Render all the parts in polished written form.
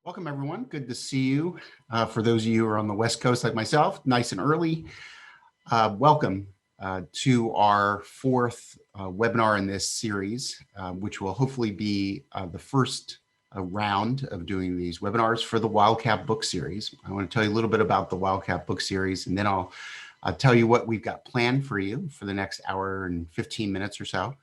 Welcome, everyone. Good to see you. For those of you who are on the West Coast like myself, nice and early, welcome to our fourth webinar in this series, which will hopefully be the first round of doing these webinars for the Wildcat book series. I want to tell you a little bit about the Wildcat book series, and then I'll tell you what we've got planned for you for the next hour and 15 minutes or so.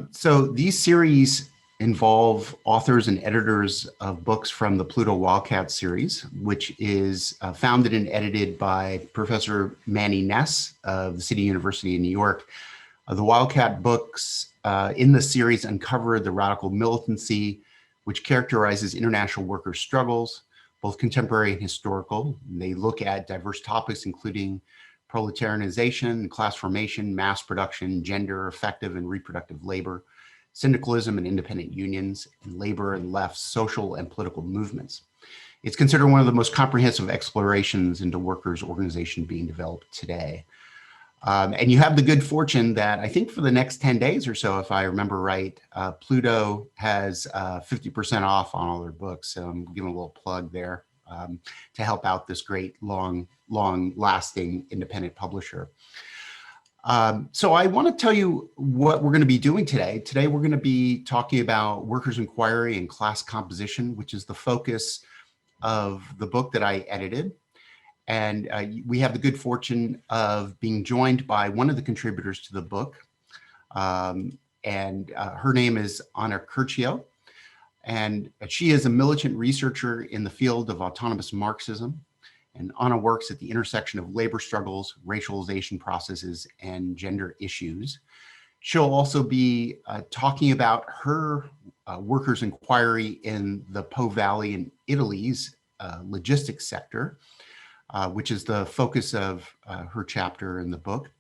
So these series involve authors and editors of books from the Pluto Wildcat series, which is founded and edited by Professor Manny Ness of the City University in New York. The Wildcat books in the series uncover the radical militancy which characterizes international worker struggles, both contemporary and historical. They look at diverse topics, including proletarianization, class formation, mass production, gender, effective and reproductive labor, syndicalism and independent unions, and labor and left social and political movements. It's considered one of the most comprehensive explorations into workers' organization being developed today. And you have the good fortune that I think for the next 10 days or so, if I remember right, Pluto has 50% off on all their books. So I'm giving a little plug there to help out this great, long-lasting independent publisher. So I want to tell you what we're going to be doing today. Today, we're going to be talking about workers' inquiry and class composition, which is the focus of the book that I edited. And we have the good fortune of being joined by one of the contributors to the book. Her name is Anna Curcio. And she is a militant researcher in the field of autonomous Marxism. And Anna works at the intersection of labor struggles, racialization processes, and gender issues. She'll also be talking about her workers' inquiry in the Po Valley in Italy's logistics sector, which is the focus of her chapter in the book.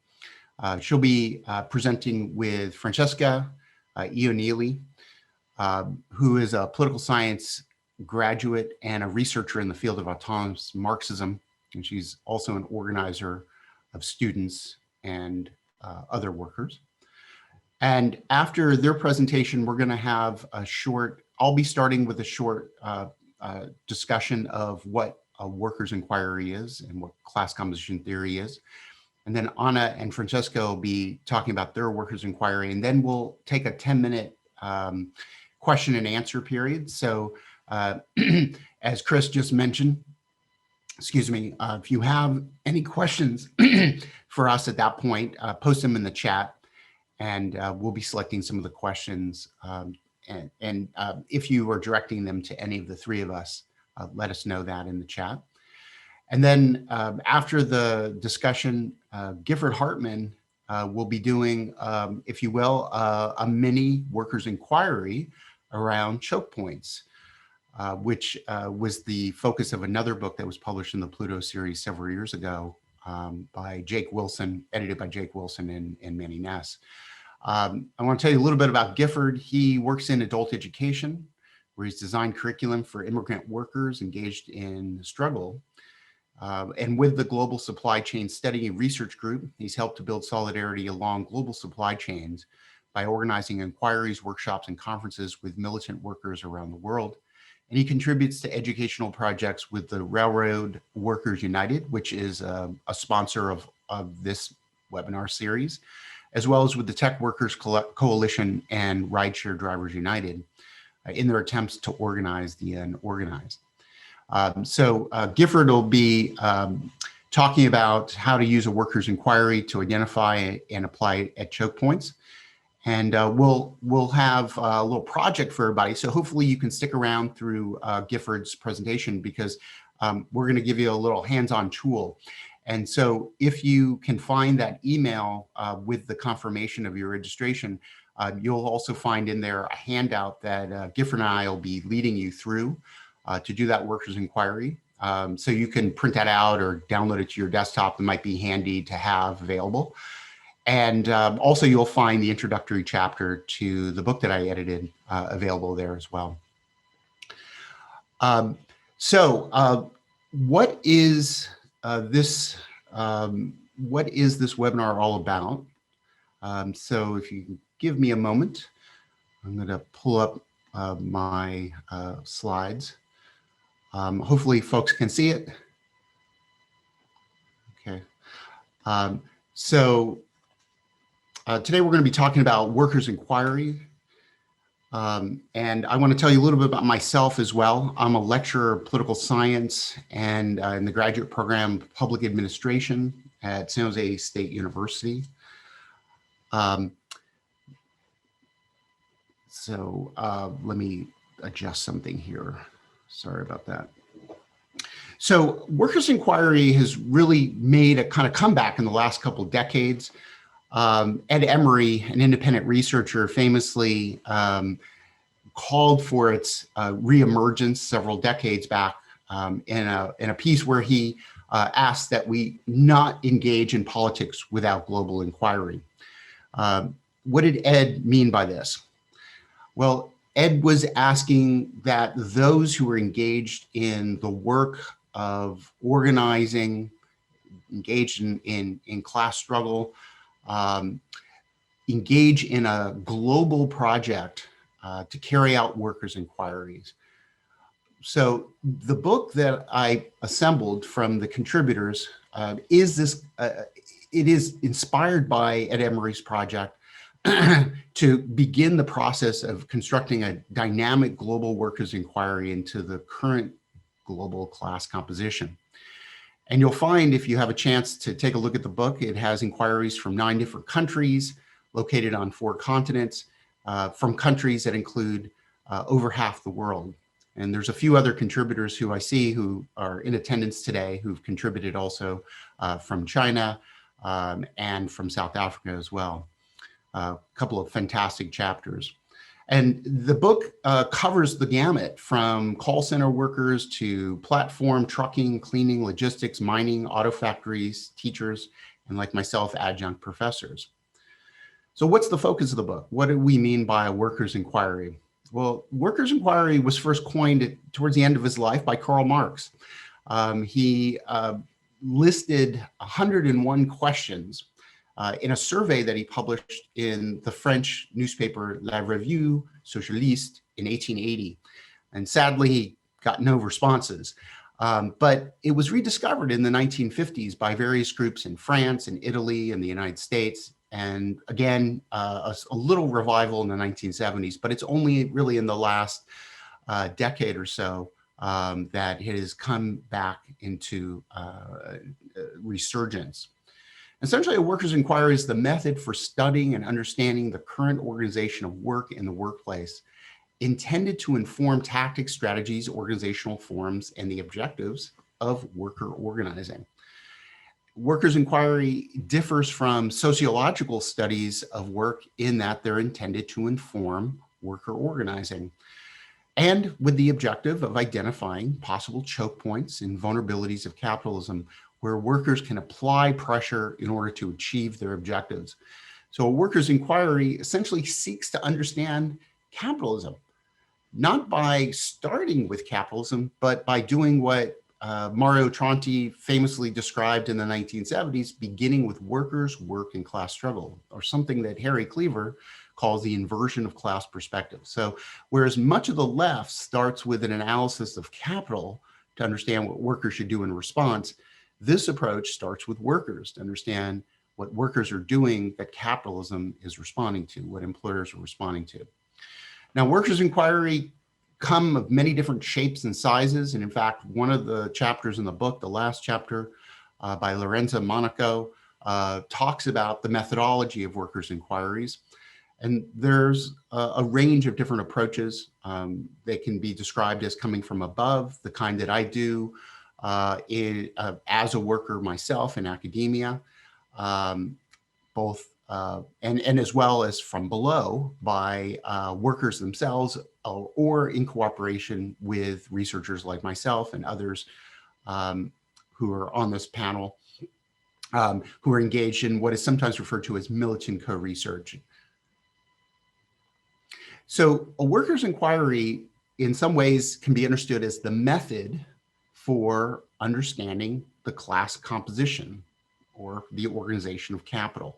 She'll be presenting with Francesca Ionili, who is a political science graduate and a researcher in the field of autonomous Marxism. And she's also an organizer of students and other workers. And after their presentation, we're going to have a short, I'll be starting with a short discussion of what a workers' inquiry is and what class composition theory is. And then Anna and Francesca will be talking about their workers' inquiry. And then we'll take a 10-minute question and answer period. So as Chris just mentioned, excuse me, if you have any questions for us at that point, post them in the chat, and we'll be selecting some of the questions. And if you are directing them to any of the three of us, let us know that in the chat. And then after the discussion, Gifford Hartman will be doing, if you will, a mini workers' inquiry around choke points, which was the focus of another book that was published in the Pluto series several years ago by Jake Wilson, edited by Jake Wilson and Manny Ness. I want to tell you a little bit about Gifford. He works in adult education, where he's designed curriculum for immigrant workers engaged in the struggle. And with the Global Supply Chain Study and Research Group, he's helped to build solidarity along global supply chains by organizing inquiries, workshops, and conferences with militant workers around the world. And he contributes to educational projects with the Railroad Workers United, which is a sponsor of this webinar series, as well as with the Tech Workers Coalition and Rideshare Drivers United in their attempts to organize the unorganized. So Gifford will be talking about how to use a workers' inquiry to identify and apply at choke points. And we'll have a little project for everybody. So hopefully you can stick around through Gifford's presentation, because we're going to give you a little hands-on tool. And so if you can find that email with the confirmation of your registration, you'll also find in there a handout that Gifford and I will be leading you through to do that workers' inquiry. So you can print that out or download it to your desktop. It might be handy to have available. And also you'll find the introductory chapter to the book that I edited available there as well. What is this webinar all about? So if you can give me a moment, I'm going to pull up my slides. Hopefully folks can see it. Okay. Um, so today we're going to be talking about workers' inquiry. And I want to tell you a little bit about myself as well. I'm a lecturer of political science and in the graduate program of public administration at San Jose State University. Let me adjust something here. Sorry about that. So workers' inquiry has really made a kind of comeback in the last couple of decades. Ed Emery, an independent researcher, famously called for its reemergence several decades back in a piece where he asked that we not engage in politics without global inquiry. What did Ed mean by this? Well, Ed was asking that those who were engaged in the work of organizing, engaged in class struggle, engage in a global project to carry out workers' inquiries. So the book that I assembled from the contributors it is inspired by Ed Emery's project to begin the process of constructing a dynamic global workers' inquiry into the current global class composition. And you'll find, if you have a chance to take a look at the book, it has inquiries from 9 different countries located on 4 continents, from countries that include over half the world. And there's a few other contributors who I see who are in attendance today who've contributed also from China and from South Africa as well. A couple of fantastic chapters. And the book covers the gamut from call center workers to platform, trucking, cleaning, logistics, mining, auto factories, teachers, and like myself, adjunct professors. So what's the focus of the book? What do we mean by a workers' inquiry? Well, workers' inquiry was first coined towards the end of his life by Karl Marx. He listed 101 questions in a survey that he published in the French newspaper La Revue Socialiste in 1880. And sadly, he got no responses. But it was rediscovered in the 1950s by various groups in France and Italy and the United States. And again, a little revival in the 1970s, but it's only really in the last decade or so that it has come back into resurgence. Essentially, a workers' inquiry is the method for studying and understanding the current organization of work in the workplace, intended to inform tactics, strategies, organizational forms, and the objectives of worker organizing. Workers' inquiry differs from sociological studies of work in that they're intended to inform worker organizing, and with the objective of identifying possible choke points and vulnerabilities of capitalism where workers can apply pressure in order to achieve their objectives. So a workers' inquiry essentially seeks to understand capitalism, not by starting with capitalism, but by doing what Mario Tronti famously described in the 1970s, beginning with workers, work, and class struggle, or something that Harry Cleaver calls the inversion of class perspective. So whereas much of the left starts with an analysis of capital to understand what workers should do in response, this approach starts with workers to understand what workers are doing that capitalism is responding to, what employers are responding to. Now, workers' inquiry come of many different shapes and sizes. And in fact, one of the chapters in the book, the last chapter by Lorenza Monaco, talks about the methodology of workers' inquiries. And there's a range of different approaches. They can be described as coming from above, the kind that I do as a worker myself in academia, both and as well as from below by workers themselves or in cooperation with researchers like myself and others who are on this panel, who are engaged in what is sometimes referred to as militant co-research. So a workers' inquiry in some ways can be understood as the method for understanding the class composition or the organization of capital.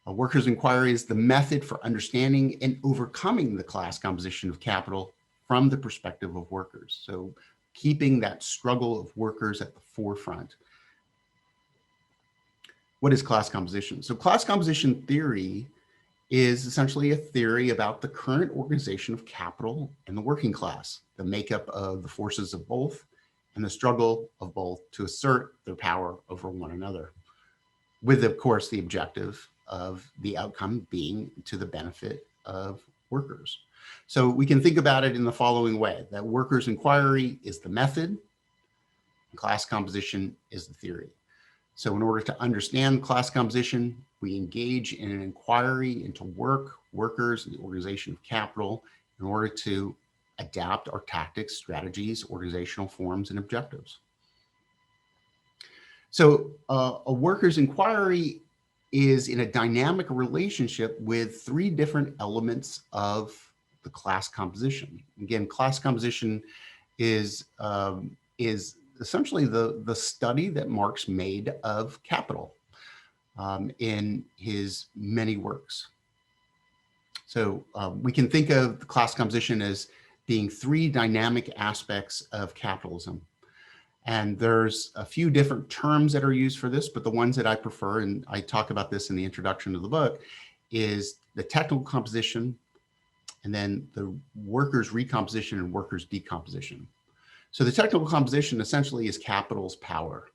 A workers' inquiry is the method for understanding and overcoming the class composition of capital from the perspective of workers. So keeping that struggle of workers at the forefront. What is class composition? So class composition theory is essentially a theory about the current organization of capital and the working class, the makeup of the forces of both, and the struggle of both to assert their power over one another, with, of course, the objective of the outcome being to the benefit of workers. So we can think about it in the following way, that workers' inquiry is the method, and class composition is the theory. So in order to understand class composition, we engage in an inquiry into work, workers, and the organization of capital in order to adapt our tactics, strategies, organizational forms, and objectives. So a workers' inquiry is in a dynamic relationship with three different elements of the class composition. Again, class composition is essentially the study that Marx made of capital in his many works. So we can think of the class composition as being three dynamic aspects of capitalism. And there's a few different terms that are used for this, but the ones that I prefer, and I talk about this in the introduction to the book, is the technical composition, and then the workers' recomposition and workers' decomposition. So the technical composition essentially is capital's power.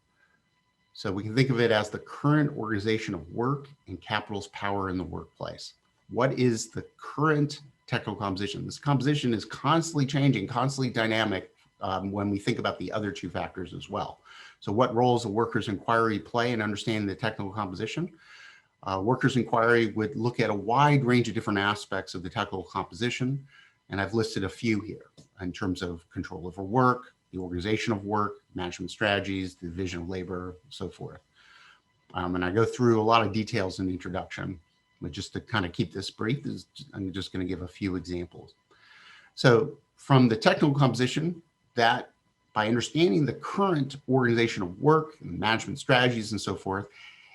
So we can think of it as the current organization of work and capital's power in the workplace. What is the current technical composition? This composition is constantly changing, constantly dynamic when we think about the other two factors as well. So what roles a workers' inquiry play in understanding the technical composition? Workers' inquiry would look at a wide range of different aspects of the technical composition, and I've listed a few here in terms of control over work, the organization of work, management strategies, the division of labor, so forth. And I go through a lot of details in the introduction, but just to kind of keep this brief, I'm just going to give a few examples. So from the technical composition, that by understanding the current organization of work and management strategies and so forth,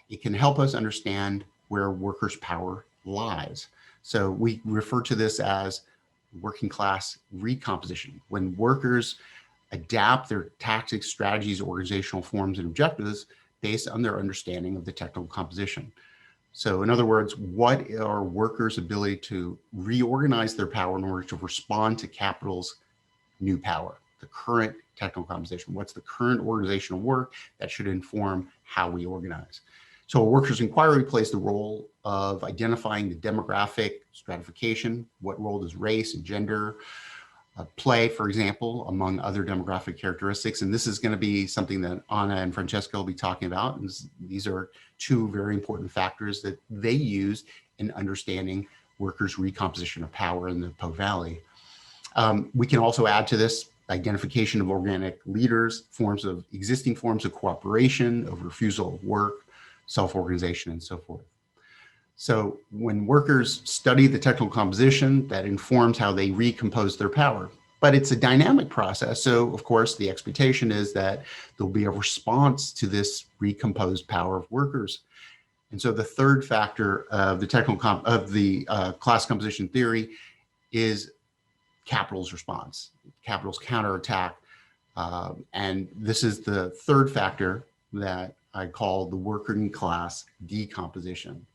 it can help us understand where workers' power lies. So we refer to this as working class recomposition. When workers adapt their tactics, strategies, organizational forms, and objectives based on their understanding of the technical composition. So in other words, what are workers' ability to reorganize their power in order to respond to capital's new power, the current technical composition? What's the current organization of work that should inform how we organize? So a workers' inquiry plays the role of identifying the demographic stratification. What role does race and gender play, for example, among other demographic characteristics? And this is going to be something that Anna and Francesca will be talking about. And these are two very important factors that they use in understanding workers' recomposition of power in the Po Valley. We can also add to this identification of organic leaders, existing forms of cooperation, of refusal of work, self-organization, and so forth. So when workers study the technical composition, that informs how they recompose their power. But it's a dynamic process. So of course, the expectation is that there'll be a response to this recomposed power of workers. And so the third factor of the class composition theory is capital's response, capital's counterattack. And this is the third factor that I call the working class decomposition.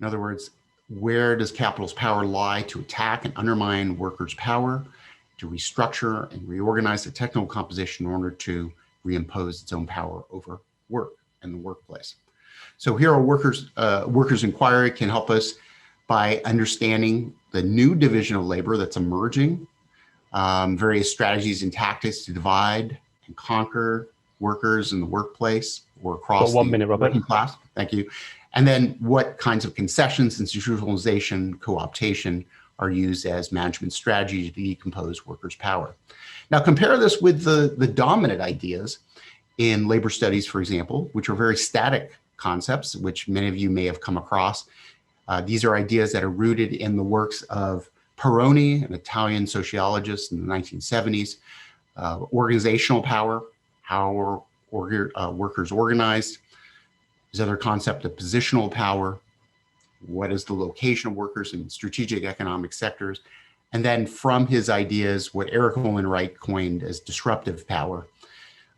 In other words, where does capital's power lie to attack and undermine workers' power, to restructure and reorganize the technical composition in order to reimpose its own power over work and the workplace? So here a workers' inquiry can help us by understanding the new division of labor that's emerging, various strategies and tactics to divide and conquer workers in the workplace or across the working class. Thank you. And then what kinds of concessions, institutionalization, co-optation are used as management strategies to decompose workers' power. Now compare this with the dominant ideas in labor studies, for example, which are very static concepts, which many of you may have come across. These are ideas that are rooted in the works of Peroni, an Italian sociologist in the 1970s. Organizational power, how are workers organized? There's other concept of positional power. What is the location of workers in strategic economic sectors? and then from his ideas, what Eric Olin Wright coined as disruptive power.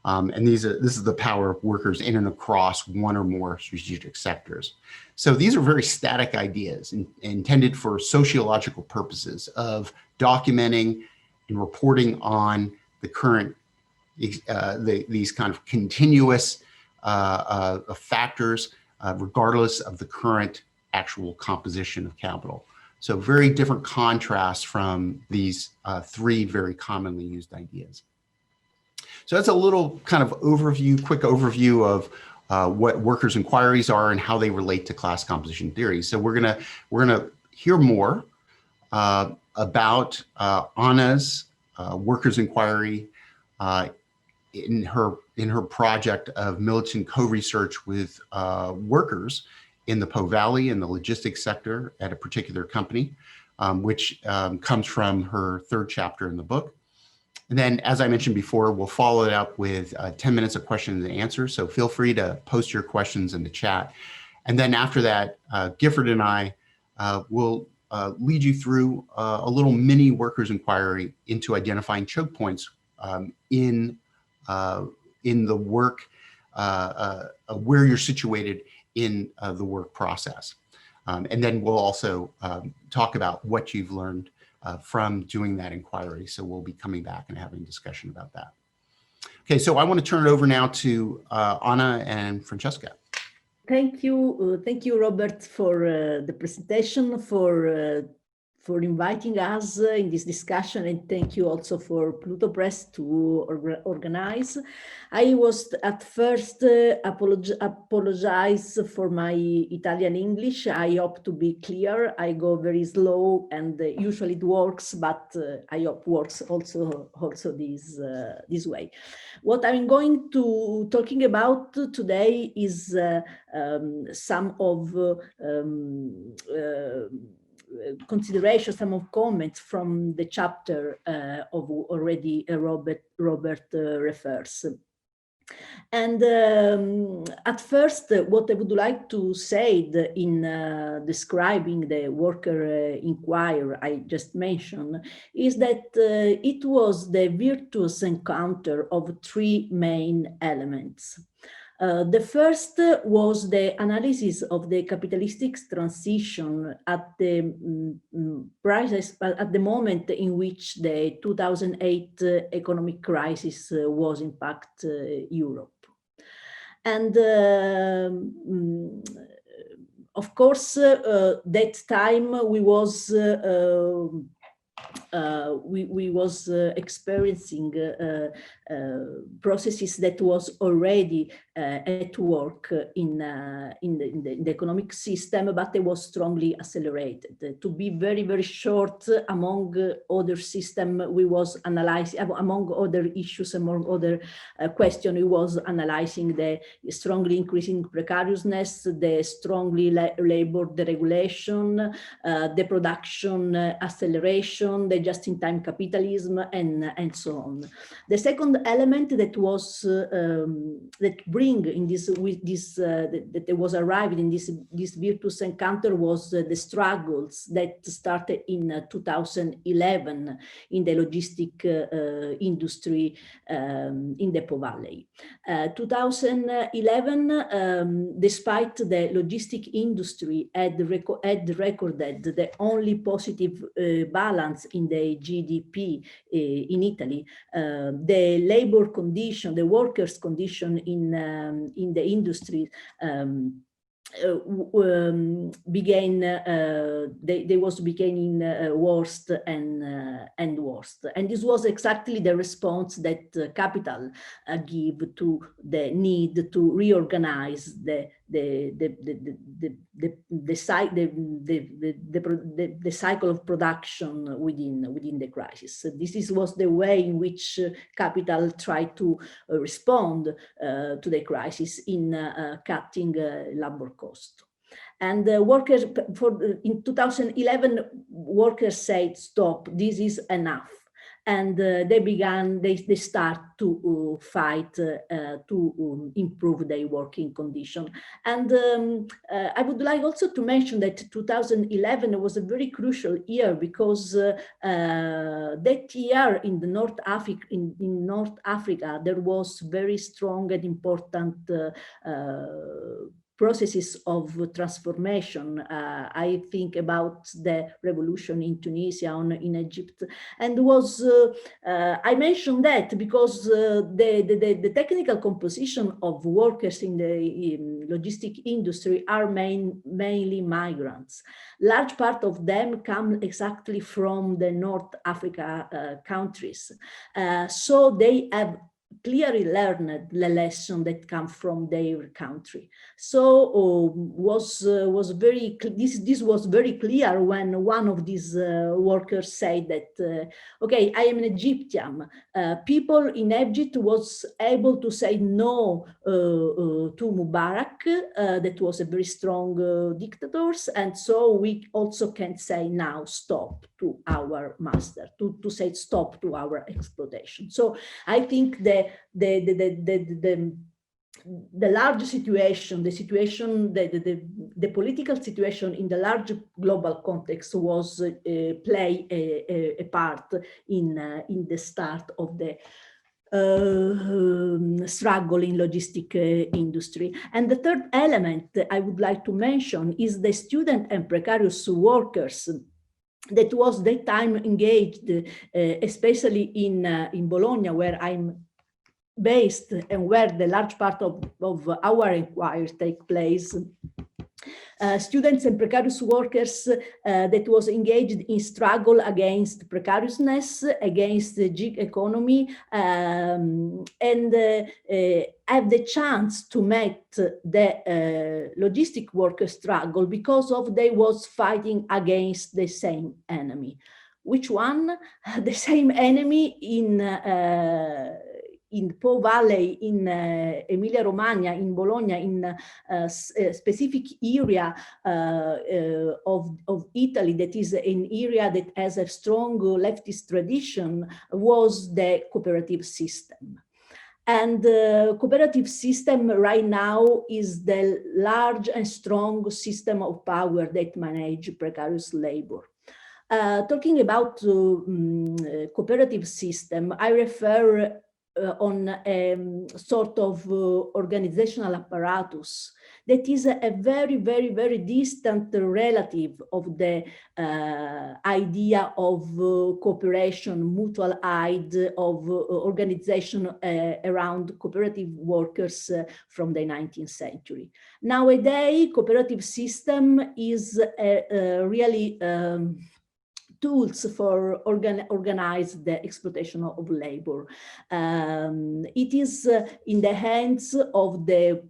And this is the power of workers in and across one or more strategic sectors. So these are very static ideas intended for sociological purposes of documenting and reporting on the current, these kind of continuous factors, regardless of the current actual composition of capital. So very different contrasts from these three very commonly used ideas. So that's a little kind of overview, quick overview of what workers' inquiries are and how they relate to class composition theory. So we're gonna hear more about Anna's workers' inquiry in her project of militant co-research with workers in the Po Valley in the logistics sector at a particular company, which comes from her third chapter in the book. And then, as I mentioned before, we'll follow it up with 10 minutes of questions and answers. So feel free to post your questions in the chat. And then after that, Gifford and I will lead you through a little mini workers' inquiry into identifying choke points in the work, where you're situated in the work process. And then we'll also talk about what you've learned from doing that inquiry. So we'll be coming back and having a discussion about that. Okay, so I want to turn it over now to Anna and Francesca. Thank you, Robert, for the presentation, for inviting us in this discussion, and thank you also for Pluto Press to organize. I was at first apologize for my Italian English. I hope to be clear. I go very slow, and usually it works, but I hope works also this way. What I'm going to talking about today is some of consideration, some of comments from the chapter of already Robert refers. And at first, what I would like to say in describing the worker inquiry I just mentioned is that it was the virtuous encounter of three main elements. The first was the analysis of the capitalistic transition at the moment in which the 2008 economic crisis was impacting Europe. And of course, that time we was experiencing processes that was already at work in the economic system, but they was strongly accelerated. To be very, very short, among other systems, we was analyzing, among other issues, among other questions, we was analyzing the strongly increasing precariousness, the strongly labor deregulation, the production acceleration, the just-in-time capitalism, and so on. The second element that was that bring in this that was arrived in this virtuous encounter was the struggles that started in 2011 in the logistic industry in the Po Valley. 2011, despite the logistic industry had recorded the only positive balance in the GDP in Italy, the labor condition, the workers' condition in the industry began, they was becoming worse and worse. And this was exactly the response that capital gave to the need to reorganize the cycle of production within the crisis. This was the way in which capital tried to respond to the crisis in cutting labor cost. And workers in 2011, workers said, "Stop! This is enough." and they start to fight to improve their working condition. And I would like also to mention that 2011 was a very crucial year, because that year in the North Africa, there was very strong and important processes of transformation. I think about the revolution in Tunisia, in Egypt, and I mentioned that because the technical composition of workers in the logistic industry are mainly migrants. Large part of them come exactly from the North Africa countries, so they have clearly learned the lesson that come from their country. So this was very clear when one of these workers said that, okay, I am an Egyptian. People in Egypt was able to say no to Mubarak, that was a very strong dictator, and so we also can say now stop to our master, to say stop to our exploitation. So I think the large situation, the political situation in the large global context was play a part in the start of the struggle in logistic industry. And the third element I would like to mention is the student and precarious workers that was that time engaged, especially in Bologna, where I'm based and where the large part of our inquiries take place. Students and precarious workers that was engaged in struggle against precariousness, against the gig economy, and have the chance to meet the logistic worker struggle because of they was fighting against the same enemy. Which one? The same enemy in Po Valley, in Emilia-Romagna, in Bologna, in a specific area of Italy that is an area that has a strong leftist tradition, was the cooperative system. And the cooperative system right now is the large and strong system of power that manage precarious labor. Talking about cooperative system, I refer on a sort of organizational apparatus that is a very, very, very distant relative of the idea of cooperation, mutual aid, of organization around cooperative workers from the 19th century. Nowadays, cooperative system is really tools for organize the exploitation of labor. It is in the hands of the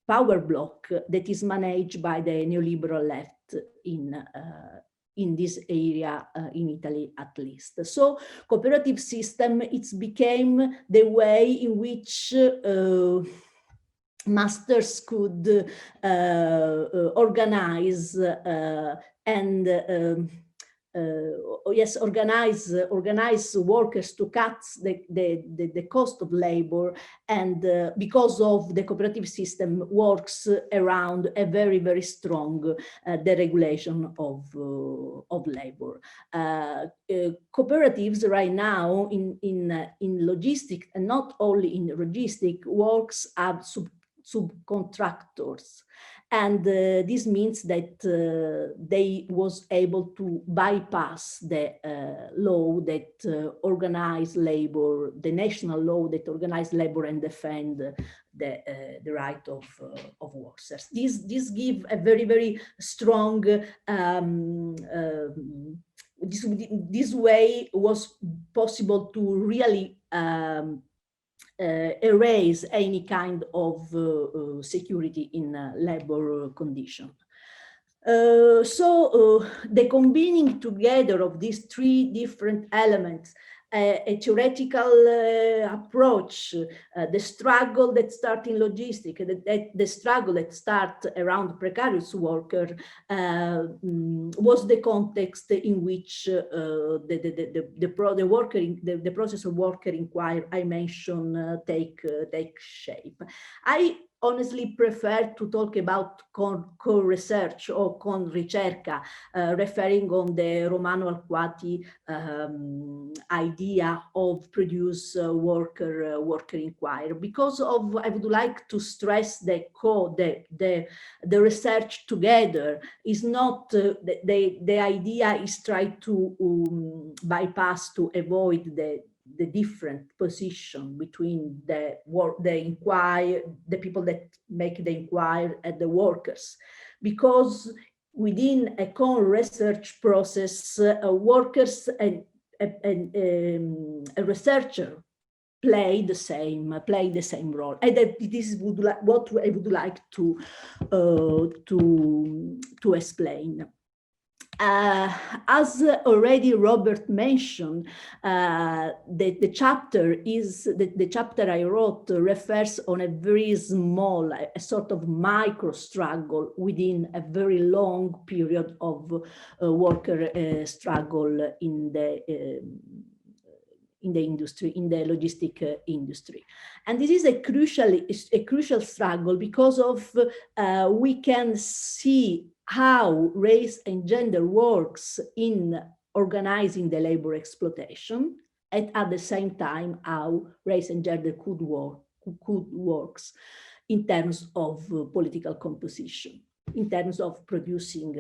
power block that is managed by the neoliberal left in this area, in Italy at least. So cooperative system, it's became the way in which masters could organize and organize workers to cut the cost of labor, and because of the cooperative system works around a very, very strong deregulation of labor. Cooperatives right now in logistic, and not only in logistic, works have subcontractors. And this means that they was able to bypass the law that organized labor, the national law that organized labor and defend the right of workers. This give a very, very strong, this way was possible to really erase any kind of security in labor condition. So the combining together of these three different elements a theoretical approach, the struggle that starts in logistics, the struggle that starts around precarious worker was the context in which the process of worker inquiry I mentioned take shape. I honestly prefer to talk about co-research or con-ricerca, referring on the Romano Alquati idea of produce worker inquiry, because of, I would like to stress the research together is not, the idea is try to bypass, to avoid the different position between the people that make the inquiry and the workers, because within a research process, workers and a researcher play the same role, and this is what I would like to explain. As already Robert mentioned, the chapter I wrote refers on a very small, a sort of micro struggle within a very long period of worker struggle in the industry, in the logistic industry. And this is a crucial struggle because of we can see how race and gender works in organizing the labor exploitation, and at the same time how race and gender could works in terms of political composition, in terms of producing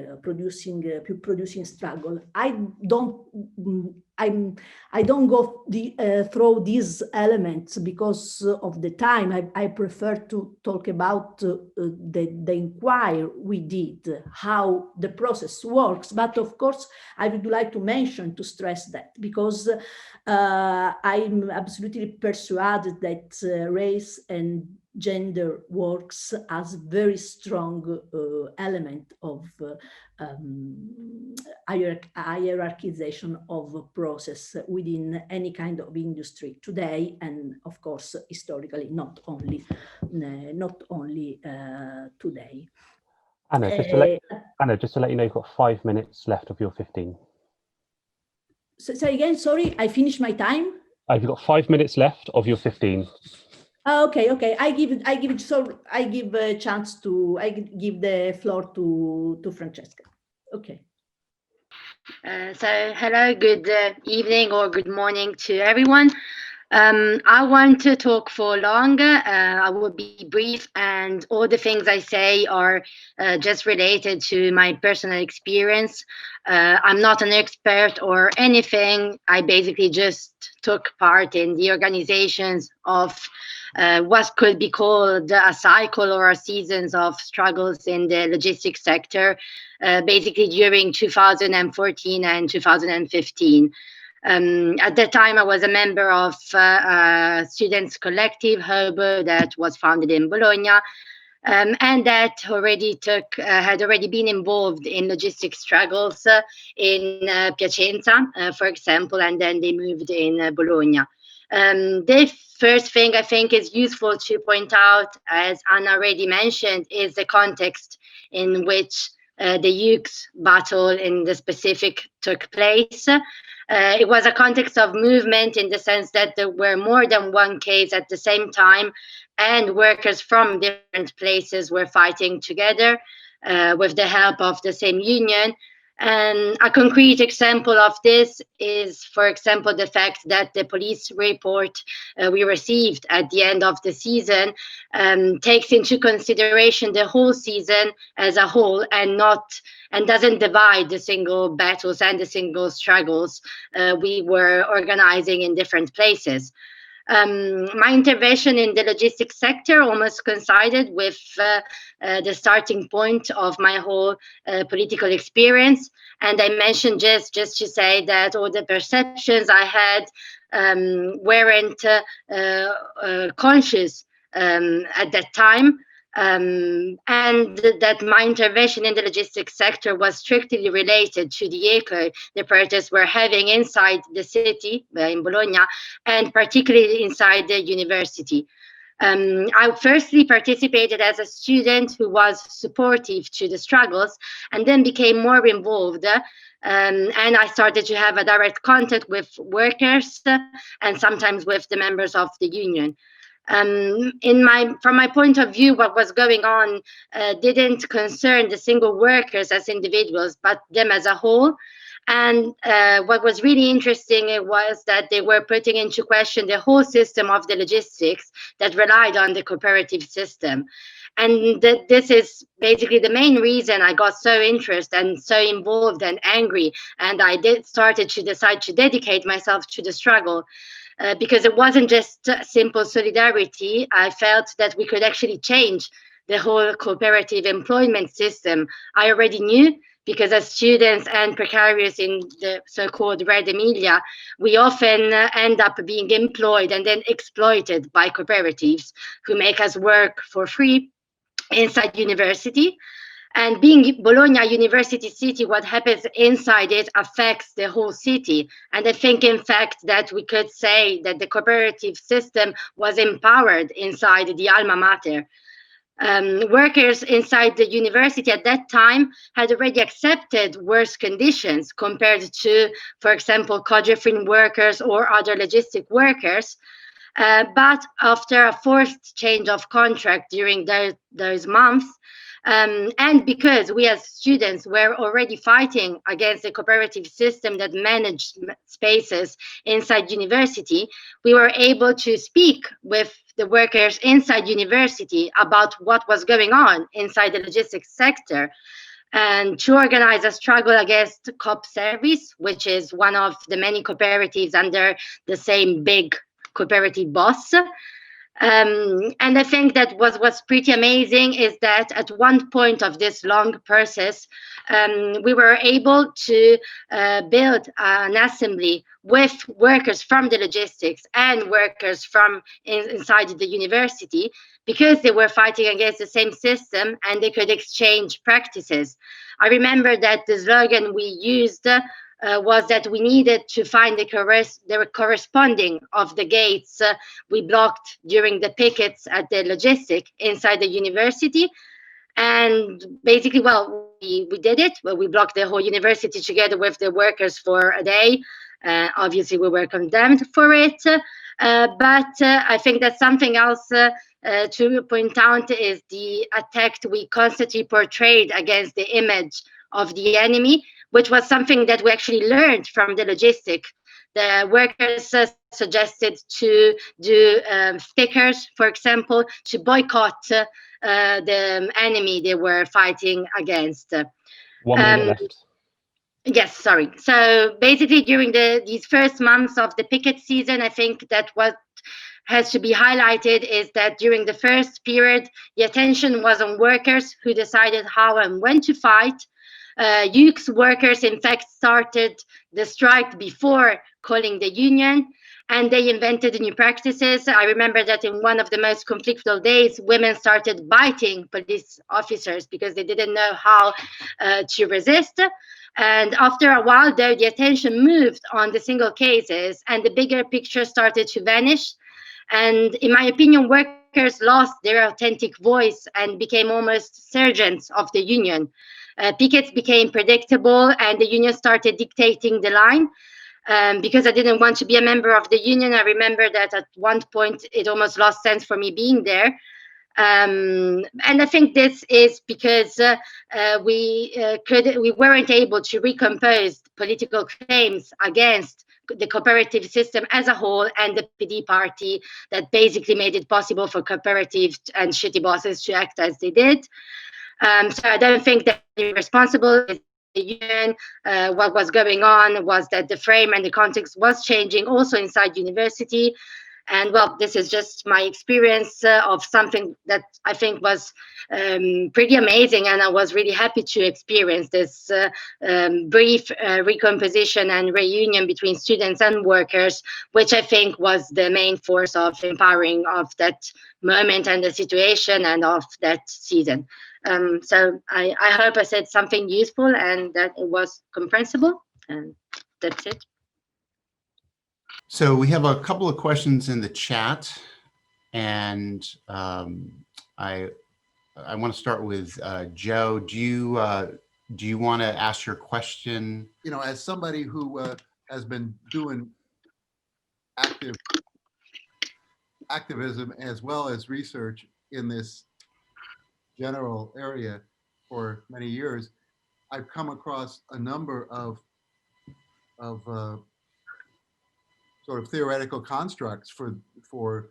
struggle. I don't go through these elements because of the time. I prefer to talk about the inquiry we did, how the process works. But of course, I would like to mention, to stress that, because I'm absolutely persuaded that race and gender works as very strong element of hierarchization of process within any kind of industry today, and of course historically, not only today. Anna, just to let you know, you've got 5 minutes left of your 15. Say again, sorry, I finished my time. You've got 5 minutes left of your 15. Okay. I give a chance to, I give the floor to Francesca. Okay. So hello, good evening or good morning to everyone. I want to talk for longer. I will be brief, and all the things I say are just related to my personal experience. I'm not an expert or anything. I basically just took part in the organizations of what could be called a cycle or a seasons of struggles in the logistics sector, basically during 2014 and 2015. At that time, I was a member of a students' collective, Herber, that was founded in Bologna, and that had already been involved in logistic struggles in Piacenza, for example, and then they moved in Bologna. The first thing I think is useful to point out, as Anna already mentioned, is the context in which the Hughes battle in the specific took place. It was a context of movement in the sense that there were more than one case at the same time, and workers from different places were fighting together with the help of the same union. And a concrete example of this is, for example, the fact that the police report we received at the end of the season takes into consideration the whole season as a whole, and doesn't divide the single battles and the single struggles we were organizing in different places. My intervention in the logistics sector almost coincided with the starting point of my whole political experience. And I mentioned just to say that all the perceptions I had weren't conscious at that time. and that my intervention in the logistics sector was strictly related to the echo the protests were having inside the city, in Bologna, and particularly inside the university. I firstly participated as a student who was supportive to the struggles, and then became more involved. And I started to have a direct contact with workers and sometimes with the members of the union. From my point of view, what was going on didn't concern the single workers as individuals, but them as a whole. And what was really interesting was that they were putting into question the whole system of the logistics that relied on the cooperative system. And this is basically the main reason I got so interested and so involved and angry. And I started to decide to dedicate myself to the struggle. Because it wasn't just simple solidarity. I felt that we could actually change the whole cooperative employment system. I already knew, because as students and precarious in the so-called Red Emilia, we often end up being employed and then exploited by cooperatives who make us work for free inside university. And being Bologna University City, what happens inside it affects the whole city. And I think, in fact, that we could say that the cooperative system was empowered inside the alma mater. Workers inside the university at that time had already accepted worse conditions compared to, for example, Codrefrin workers or other logistic workers. But after a forced change of contract during those months, and because we as students were already fighting against the cooperative system that managed spaces inside university, we were able to speak with the workers inside university about what was going on inside the logistics sector, and to organize a struggle against COP Service, which is one of the many cooperatives under the same big cooperative boss. And I think that what's pretty amazing is that at one point of this long process, we were able to build an assembly with workers from the logistics and workers from inside the university, because they were fighting against the same system and they could exchange practices. I remember that the slogan we used was that we needed to find the corresponding of the gates we blocked during the pickets at the logistic inside the university. And basically, well, we did it. Well, we blocked the whole university together with the workers for a day. Obviously, we were condemned for it. But I think that something else to point out is the attack we constantly portrayed against the image of the enemy, which was something that we actually learned from the logistic. The workers suggested to do stickers, for example, to boycott the enemy they were fighting against. 1 minute left. Yes, sorry. So basically, during these first months of the picket season, I think that what has to be highlighted is that during the first period, the attention was on workers who decided how and when to fight. UX workers, in fact, started the strike before calling the union, and they invented new practices. I remember that in one of the most conflictual days, women started biting police officers because they didn't know how to resist. And after a while, though, the attention moved on the single cases and the bigger picture started to vanish. And in my opinion, workers lost their authentic voice and became almost sergeants of the union. Pickets became predictable and the union started dictating the line. Because I didn't want to be a member of the union, I remember that at one point it almost lost sense for me being there. And I think this is because we weren't able to recompose political claims against the cooperative system as a whole and the PD party that basically made it possible for cooperative and shitty bosses to act as they did. So I don't think that the responsible is the union. What was going on was that the frame and the context was changing also inside university. And well, this is just my experience of something that I think was pretty amazing, and I was really happy to experience this brief recomposition and reunion between students and workers, which I think was the main force of empowering of that moment and the situation and of that season. So I hope I said something useful and that it was comprehensible, and that's it. So we have a couple of questions in the chat, and I want to start with Joe. Do you want to ask your question? You know, as somebody who has been doing activism as well as research in this general area for many years, I've come across a number of sort of theoretical constructs for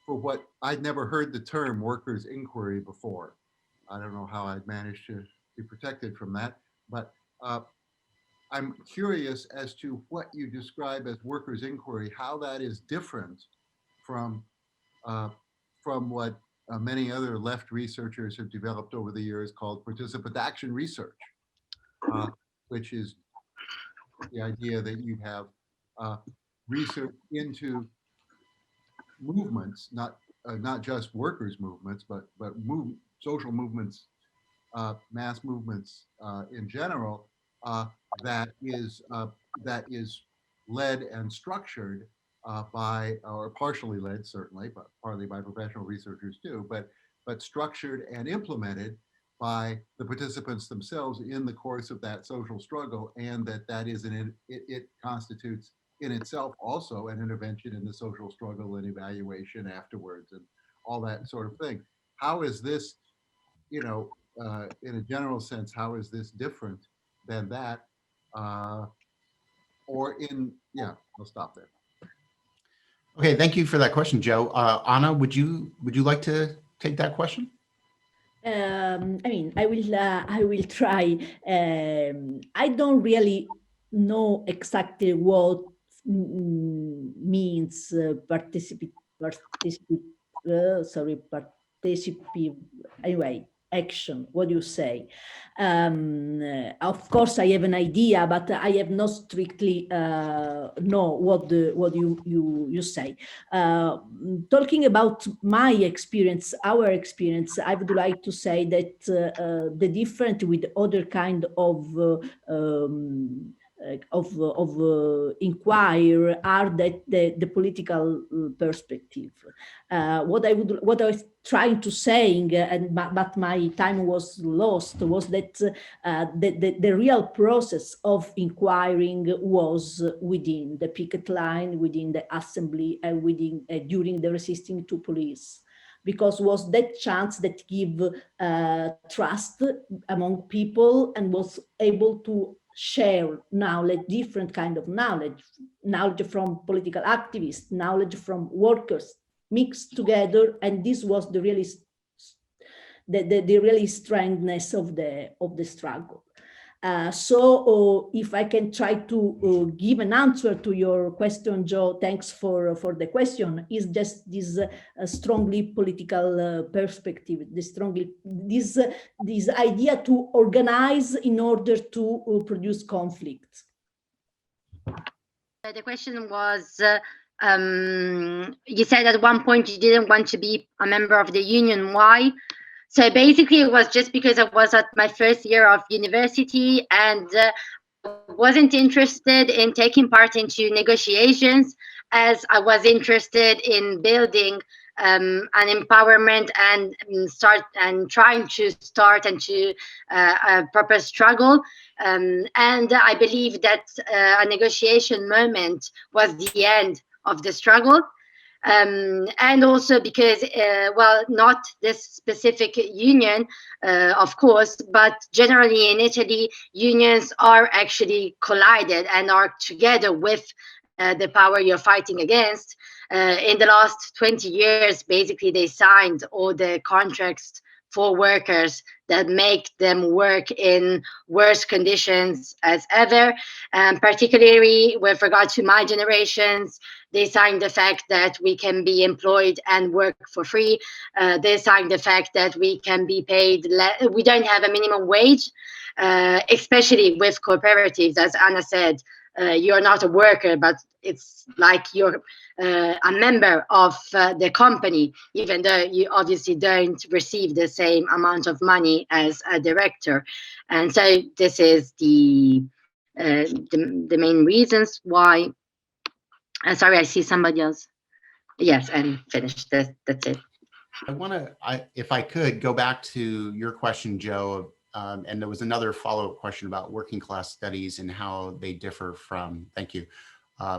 what I'd never heard the term workers' inquiry before. I don't know how I'd managed to be protected from that, but I'm curious as to what you describe as workers' inquiry, how that is different from what many other left researchers have developed over the years called participant action research, which is the idea that you have research into movements, not just workers' movements, but social movements, mass movements in general, that is led and structured by, or partially led certainly, but partly by professional researchers too, but structured and implemented by the participants themselves in the course of that social struggle, and that is it constitutes in itself also an intervention in the social struggle and evaluation afterwards and all that sort of thing. How is this, you know, in a general sense, how is this different than that? Yeah, I'll stop there. Okay, thank you for that question, Joe. Anna, would you like to take that question? I mean, I will try. I don't really know exactly what means participate. Anyway, action. What do you say? Of course, I have an idea, but I have not strictly know what you say. Talking about my experience, our experience, I would like to say that the difference with other kind of inquire are that the political perspective. What I was trying to say, but my time was lost, was that the real process of inquiring was within the picket line, within the assembly, and within during the resisting to police, because was that chance that give trust among people and was able to share knowledge, different kind of knowledge from political activists, knowledge from workers, mixed together, and this was the really strengthness of the struggle. So if I can try to give an answer to your question, Joe, thanks for the question, is just this strongly political perspective, this idea to organize in order to produce conflict. The question was, you said at one point you didn't want to be a member of the union. Why? So basically, it was just because I was at my first year of university and wasn't interested in taking part into negotiations, as I was interested in building an empowerment and trying to start into a proper struggle. And I believe that a negotiation moment was the end of the struggle. And also because, well, not this specific union, of course, but generally in Italy, unions are actually collided and are together with the power you're fighting against. In the last 20 years, basically, they signed all the contracts for workers that make them work in worse conditions as ever. Particularly with regard to my generations, they signed the fact that we can be employed and work for free. They signed the fact that we can be paid, we don't have a minimum wage, especially with cooperatives. As Anna said, you're not a worker, but it's like you're a member of the company, even though you obviously don't receive the same amount of money as a director. And so this is the main reasons why. Sorry, I see somebody else. Yes, I'm finished. That's it. I want to, if I could, go back to your question, Joe, and there was another follow-up question about working class studies and how they differ from, thank you,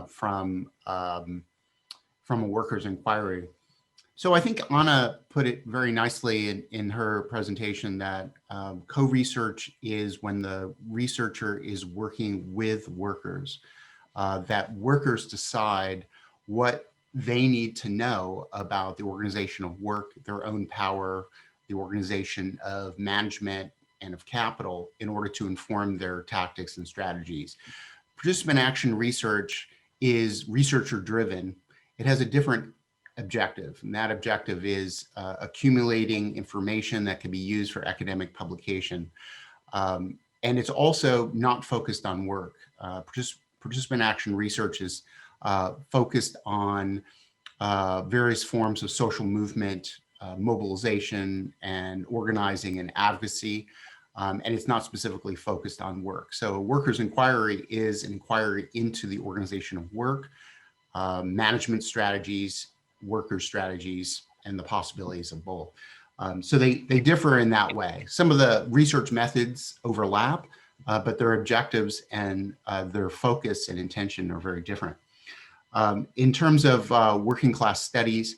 from a workers' inquiry. So I think Anna put it very nicely in her presentation that co-research is when the researcher is working with workers, that workers decide what they need to know about the organization of work, their own power, the organization of management and of capital in order to inform their tactics and strategies. Participant action research is researcher driven. It has a different objective, and that objective is accumulating information that can be used for academic publication. And it's also not focused on work. Participant action research is focused on various forms of social movement, mobilization and organizing and advocacy. And it's not specifically focused on work. So a workers' inquiry is an inquiry into the organization of work, management strategies, worker strategies, and the possibilities of both. So they differ in that way. Some of the research methods overlap, but their objectives and their focus and intention are very different. In terms of working class studies,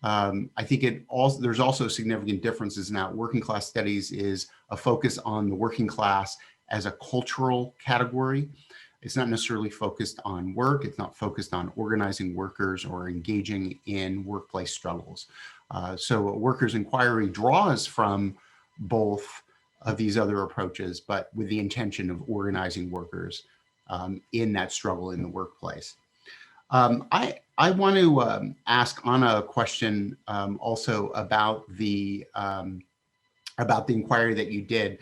I think there's also significant differences in that. Working class studies is a focus on the working class as a cultural category. It's not necessarily focused on work. It's not focused on organizing workers or engaging in workplace struggles. So a workers' inquiry draws from both of these other approaches, but with the intention of organizing workers in that struggle in the workplace. I want to ask Anna a question also about the inquiry that you did.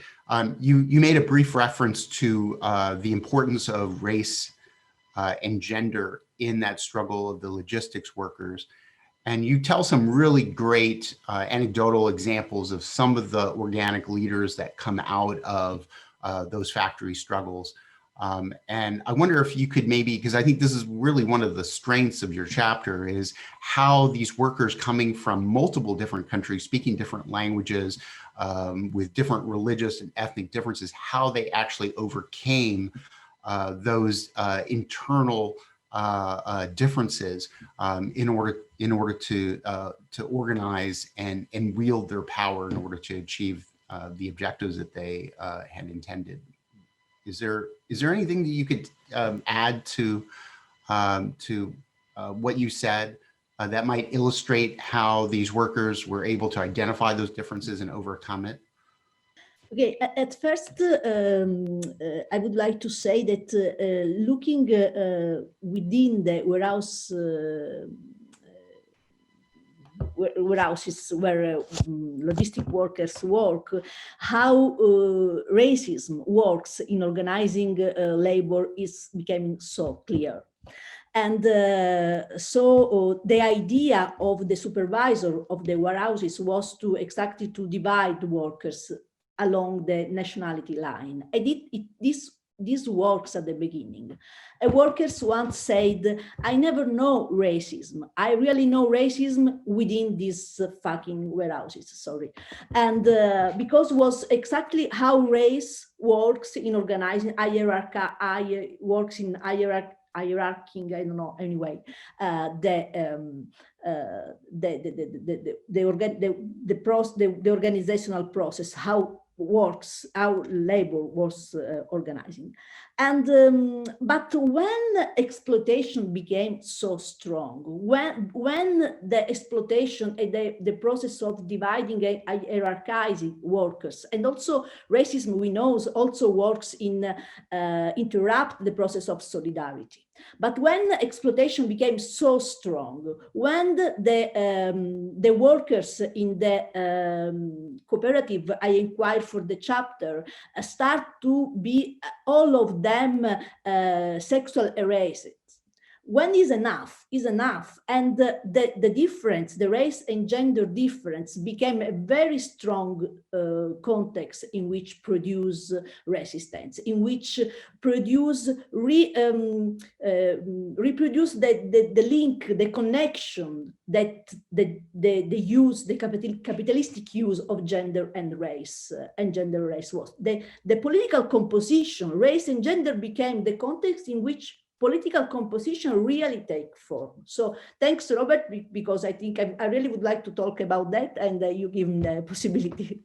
You made a brief reference to the importance of race and gender in that struggle of the logistics workers. And you tell some really great anecdotal examples of some of the organic leaders that come out of those factory struggles. And I wonder if you could maybe, because I think this is really one of the strengths of your chapter, is how these workers coming from multiple different countries, speaking different languages, with different religious and ethnic differences, how they actually overcame those internal differences in order to organize and wield their power in order to achieve the objectives that they had intended. Is there anything that you could add to what you said that might illustrate how these workers were able to identify those differences and overcome it? Okay, at first, I would like to say that looking within the warehouses where logistic workers work, how racism works in organizing labor is becoming so clear. And so the idea of the supervisor of the warehouses was to exactly to divide workers along the nationality line. And this works at the beginning. Workers once said, I never know racism. I really know racism within these fucking warehouses, sorry. And because it was exactly how race works in organizing, works in hierarchy, I don't know, anyway, the organizational process, how labor was organizing. And but when exploitation became so strong, when the exploitation and the process of dividing and hierarchizing workers, and also racism, we know, also works in interrupt the process of solidarity. But when exploitation became so strong, when the workers in the cooperative I inquired for the chapter start to be all of them sexual erased. When is enough, and the difference, the race and gender difference became a very strong context in which produce resistance, in which produce reproduce the link, the connection that the use, the capitalistic use of gender and race was. The political composition, race and gender became the context in which political composition really take form. So thanks, Robert, because I think I really would like to talk about that, and you give me the possibility.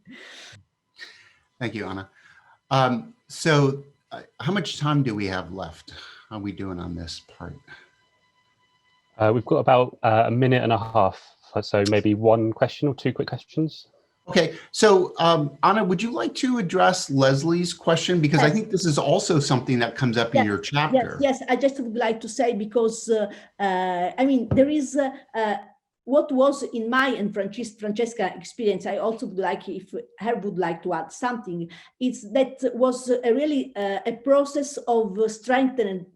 Thank you, Anna. So how much time do we have left? How are we doing on this part? We've got about a minute and a half, so maybe one question or two quick questions. Okay, so Anna, would you like to address Leslie's question? Because yes. I think this is also something that comes up in your chapter. Yes, I just would like to say, because I mean, there is what was in my and Francesca experience. I also would like, if Herb would like to add something, it's that was really a process of strengthening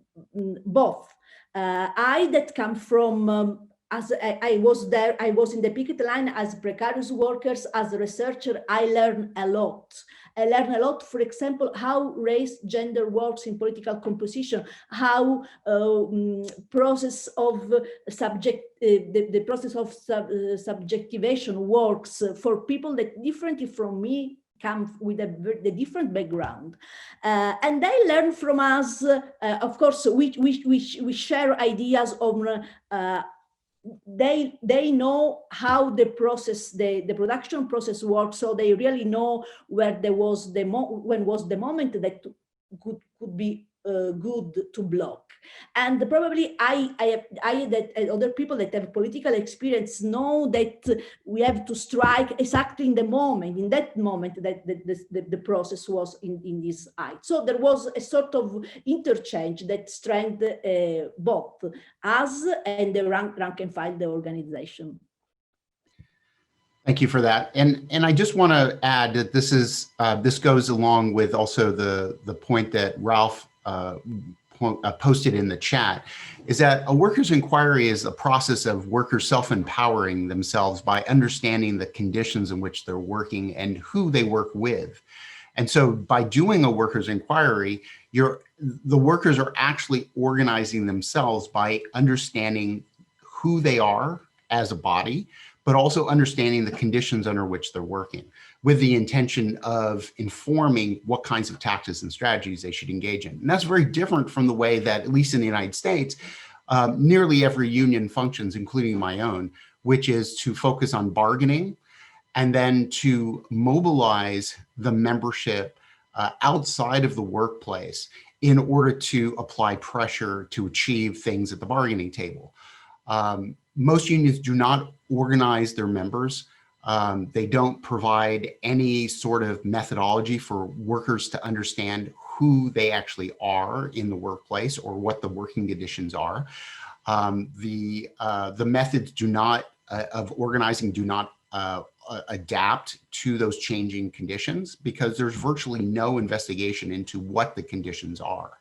both. I that come from as I was there, I was in the picket line as precarious workers, as a researcher, I learned a lot. I learned a lot, for example, how race, gender works in political composition, how process of the process of subjectivation works for people that differently from me come with a different background, and they learn from us. Of course, we share ideas on. They know how the process, the production process works, so they really know where there was when was the moment that could be good to block. And probably I that other people that have political experience know that we have to strike exactly in that moment that the process was in this height. So there was a sort of interchange that strengthened both us and the rank and file, the organization. Thank you for that. And I just want to add that this is this goes along with also the point that Ralph posted in the chat, is that a workers' inquiry is a process of workers self-empowering themselves by understanding the conditions in which they're working and who they work with. And so by doing a workers' inquiry, the workers are actually organizing themselves by understanding who they are as a body, but also understanding the conditions under which they're working, with the intention of informing what kinds of tactics and strategies they should engage in. And that's very different from the way that, at least in the United States, nearly every union functions, including my own, which is to focus on bargaining and then to mobilize the membership outside of the workplace in order to apply pressure to achieve things at the bargaining table. Most unions do not organize their members. They don't provide any sort of methodology for workers to understand who they actually are in the workplace or what the working conditions are. The methods of organizing do not adapt to those changing conditions, because there's virtually no investigation into what the conditions are.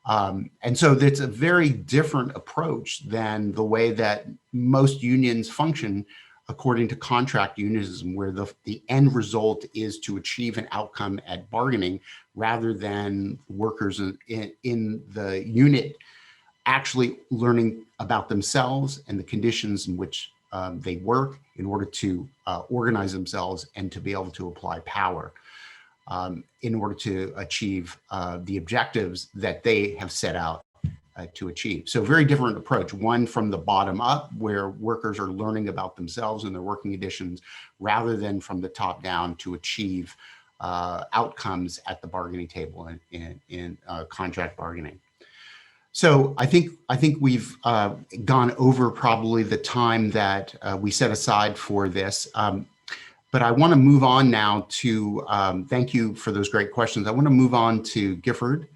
And so it's a very different approach than the way that most unions function according to contract unionism, where the end result is to achieve an outcome at bargaining, rather than workers in the unit actually learning about themselves and the conditions in which they work in order to organize themselves and to be able to apply power in order to achieve the objectives that they have set out to achieve. So very different approach, one from the bottom up, where workers are learning about themselves and their working conditions, rather than from the top down to achieve outcomes at the bargaining table in contract bargaining. So I think we've gone over probably the time that we set aside for this. But I want to move on now to, thank you for those great questions. I want to move on to Gifford,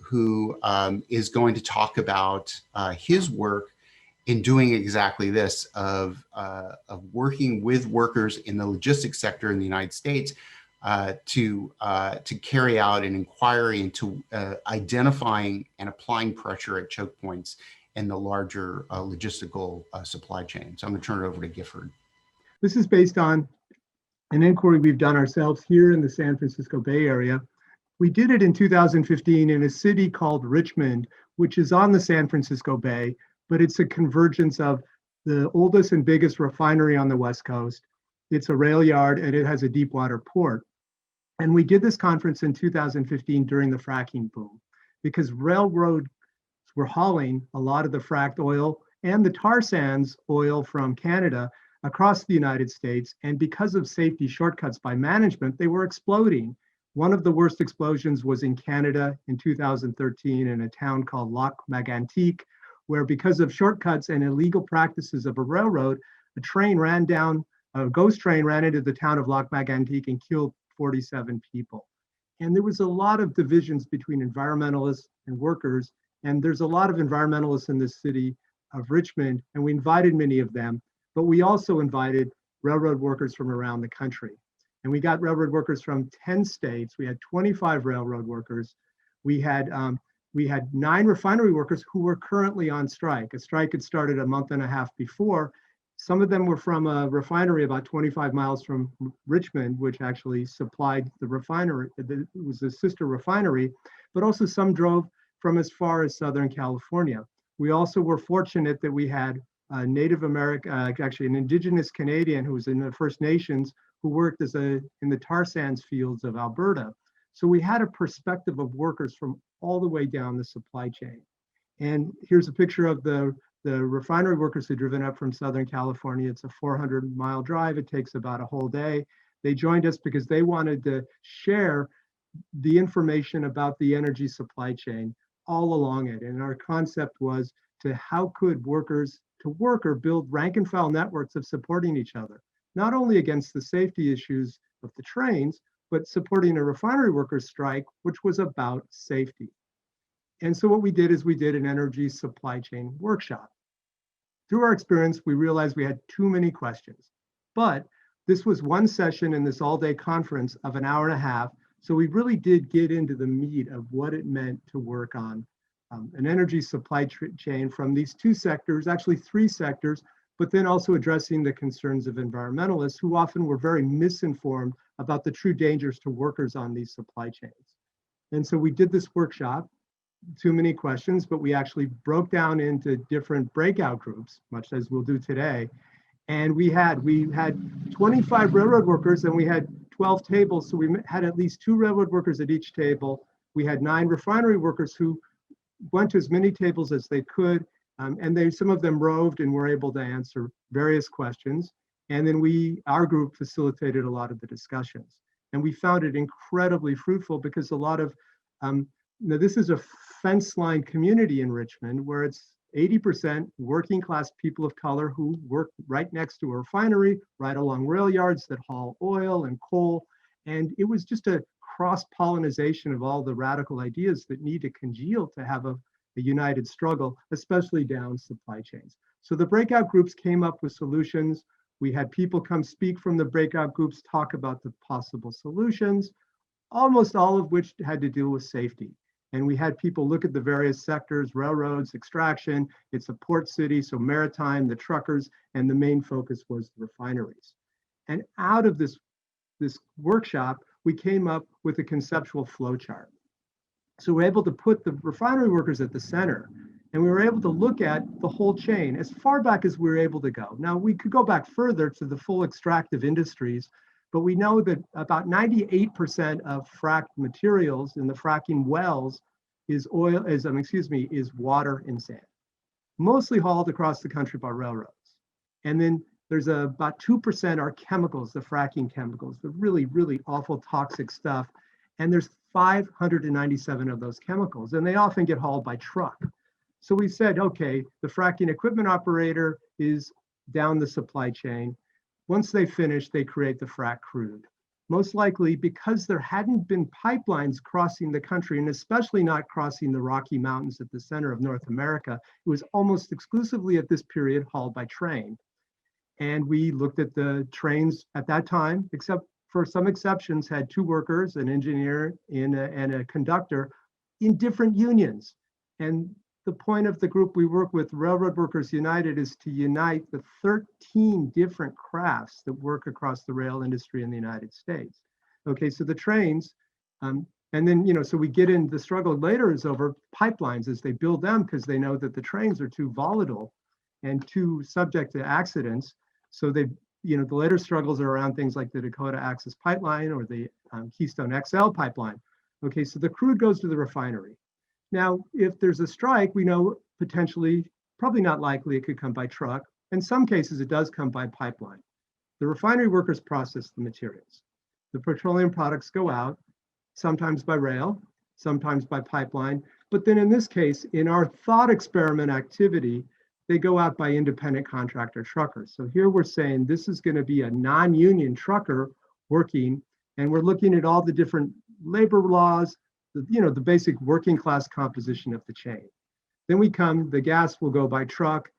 who is going to talk about his work in doing exactly this, of working with workers in the logistics sector in the United States to carry out an inquiry into identifying and applying pressure at choke points in the larger logistical supply chain. So I'm going to turn it over to Gifford. This is based on an inquiry we've done ourselves here in the San Francisco Bay Area. We did it in 2015 in a city called Richmond, which is on the San Francisco Bay, but it's a convergence of the oldest and biggest refinery on the West Coast. It's a rail yard and it has a deep water port. And we did this conference in 2015 during the fracking boom, because railroads were hauling a lot of the fracked oil and the tar sands oil from Canada across the United States. And because of safety shortcuts by management, they were exploding. One of the worst explosions was in Canada in 2013 in a town called Lac Mégantic, where because of shortcuts and illegal practices of a railroad, a ghost train ran into the town of Lac Mégantic and killed 47 people. And there was a lot of divisions between environmentalists and workers. And there's a lot of environmentalists in the city of Richmond, and we invited many of them, but we also invited railroad workers from around the country. And we got railroad workers from 10 states. We had 25 railroad workers. We had 9 refinery workers who were currently on strike. A strike had started a month and a half before. Some of them were from a refinery about 25 miles from Richmond, which actually supplied the refinery. It was a sister refinery, but also some drove from as far as Southern California. We also were fortunate that we had a Native American, actually an Indigenous Canadian who was in the First Nations, who worked in the tar sands fields of Alberta. So we had a perspective of workers from all the way down the supply chain. And here's a picture of the refinery workers who'd driven up from Southern California. It's a 400-mile drive. It takes about a whole day. They joined us because they wanted to share the information about the energy supply chain all along it. And our concept was how could workers build rank and file networks of supporting each other, not only against the safety issues of the trains, but supporting a refinery workers strike, which was about safety. And so what we did is we did an energy supply chain workshop. Through our experience, we realized we had too many questions, but this was one session in this all-day conference of an hour and a half. So we really did get into the meat of what it meant to work on an energy supply chain from these 2 sectors, actually 3 sectors, but then also addressing the concerns of environmentalists who often were very misinformed about the true dangers to workers on these supply chains. And so we did this workshop, too many questions, but we actually broke down into different breakout groups, much as we'll do today. And we had 25 railroad workers and we had 12 tables. So we had at least 2 railroad workers at each table. We had 9 refinery workers who went to as many tables as they could. And some of them roved and were able to answer various questions. And then our group facilitated a lot of the discussions. And we found it incredibly fruitful because a lot of, this is a fence-line community in Richmond where it's 80% working class people of color who work right next to a refinery, right along rail yards that haul oil and coal. And it was just a cross-pollination of all the radical ideas that need to congeal to have a united struggle, especially down supply chains. So the breakout groups came up with solutions. We had people come speak from the breakout groups, talk about the possible solutions, almost all of which had to do with safety. And we had people look at the various sectors, railroads, extraction, it's a port city, so maritime, the truckers, and the main focus was the refineries. And out of this workshop, we came up with a conceptual flowchart. So we're able to put the refinery workers at the center, and we were able to look at the whole chain as far back as we were able to go. Now, we could go back further to the full extractive industries, but we know that about 98% of fracked materials in the fracking wells is water and sand, mostly hauled across the country by railroads. And then There's about 2% are chemicals, the fracking chemicals, the really, really awful toxic stuff. And there's 597 of those chemicals, and they often get hauled by truck. So we said, okay, the fracking equipment operator is down the supply chain. Once they finish, they create the frac crude. Most likely because there hadn't been pipelines crossing the country, and especially not crossing the Rocky Mountains at the center of North America, it was almost exclusively at this period hauled by train. And we looked at the trains at that time, except for some exceptions, had 2 workers, an engineer and a conductor in different unions. And the point of the group we work with, Railroad Workers United, is to unite the 13 different crafts that work across the rail industry in the United States. Okay, so the trains, and then, so we get in, the struggle later is over pipelines as they build them, because they know that the trains are too volatile and too subject to accidents. So they, the later struggles are around things like the Dakota Access Pipeline or the Keystone XL pipeline. Okay, so the crude goes to the refinery. Now, if there's a strike, we know potentially, probably not likely, it could come by truck. In some cases, it does come by pipeline. The refinery workers process the materials. The petroleum products go out, sometimes by rail, sometimes by pipeline. But then in this case, in our thought experiment activity, they go out by independent contractor truckers. So here we're saying this is going to be a non-union trucker working, and we're looking at all the different labor laws, the basic working class composition of the chain. Then the gas will go by truck,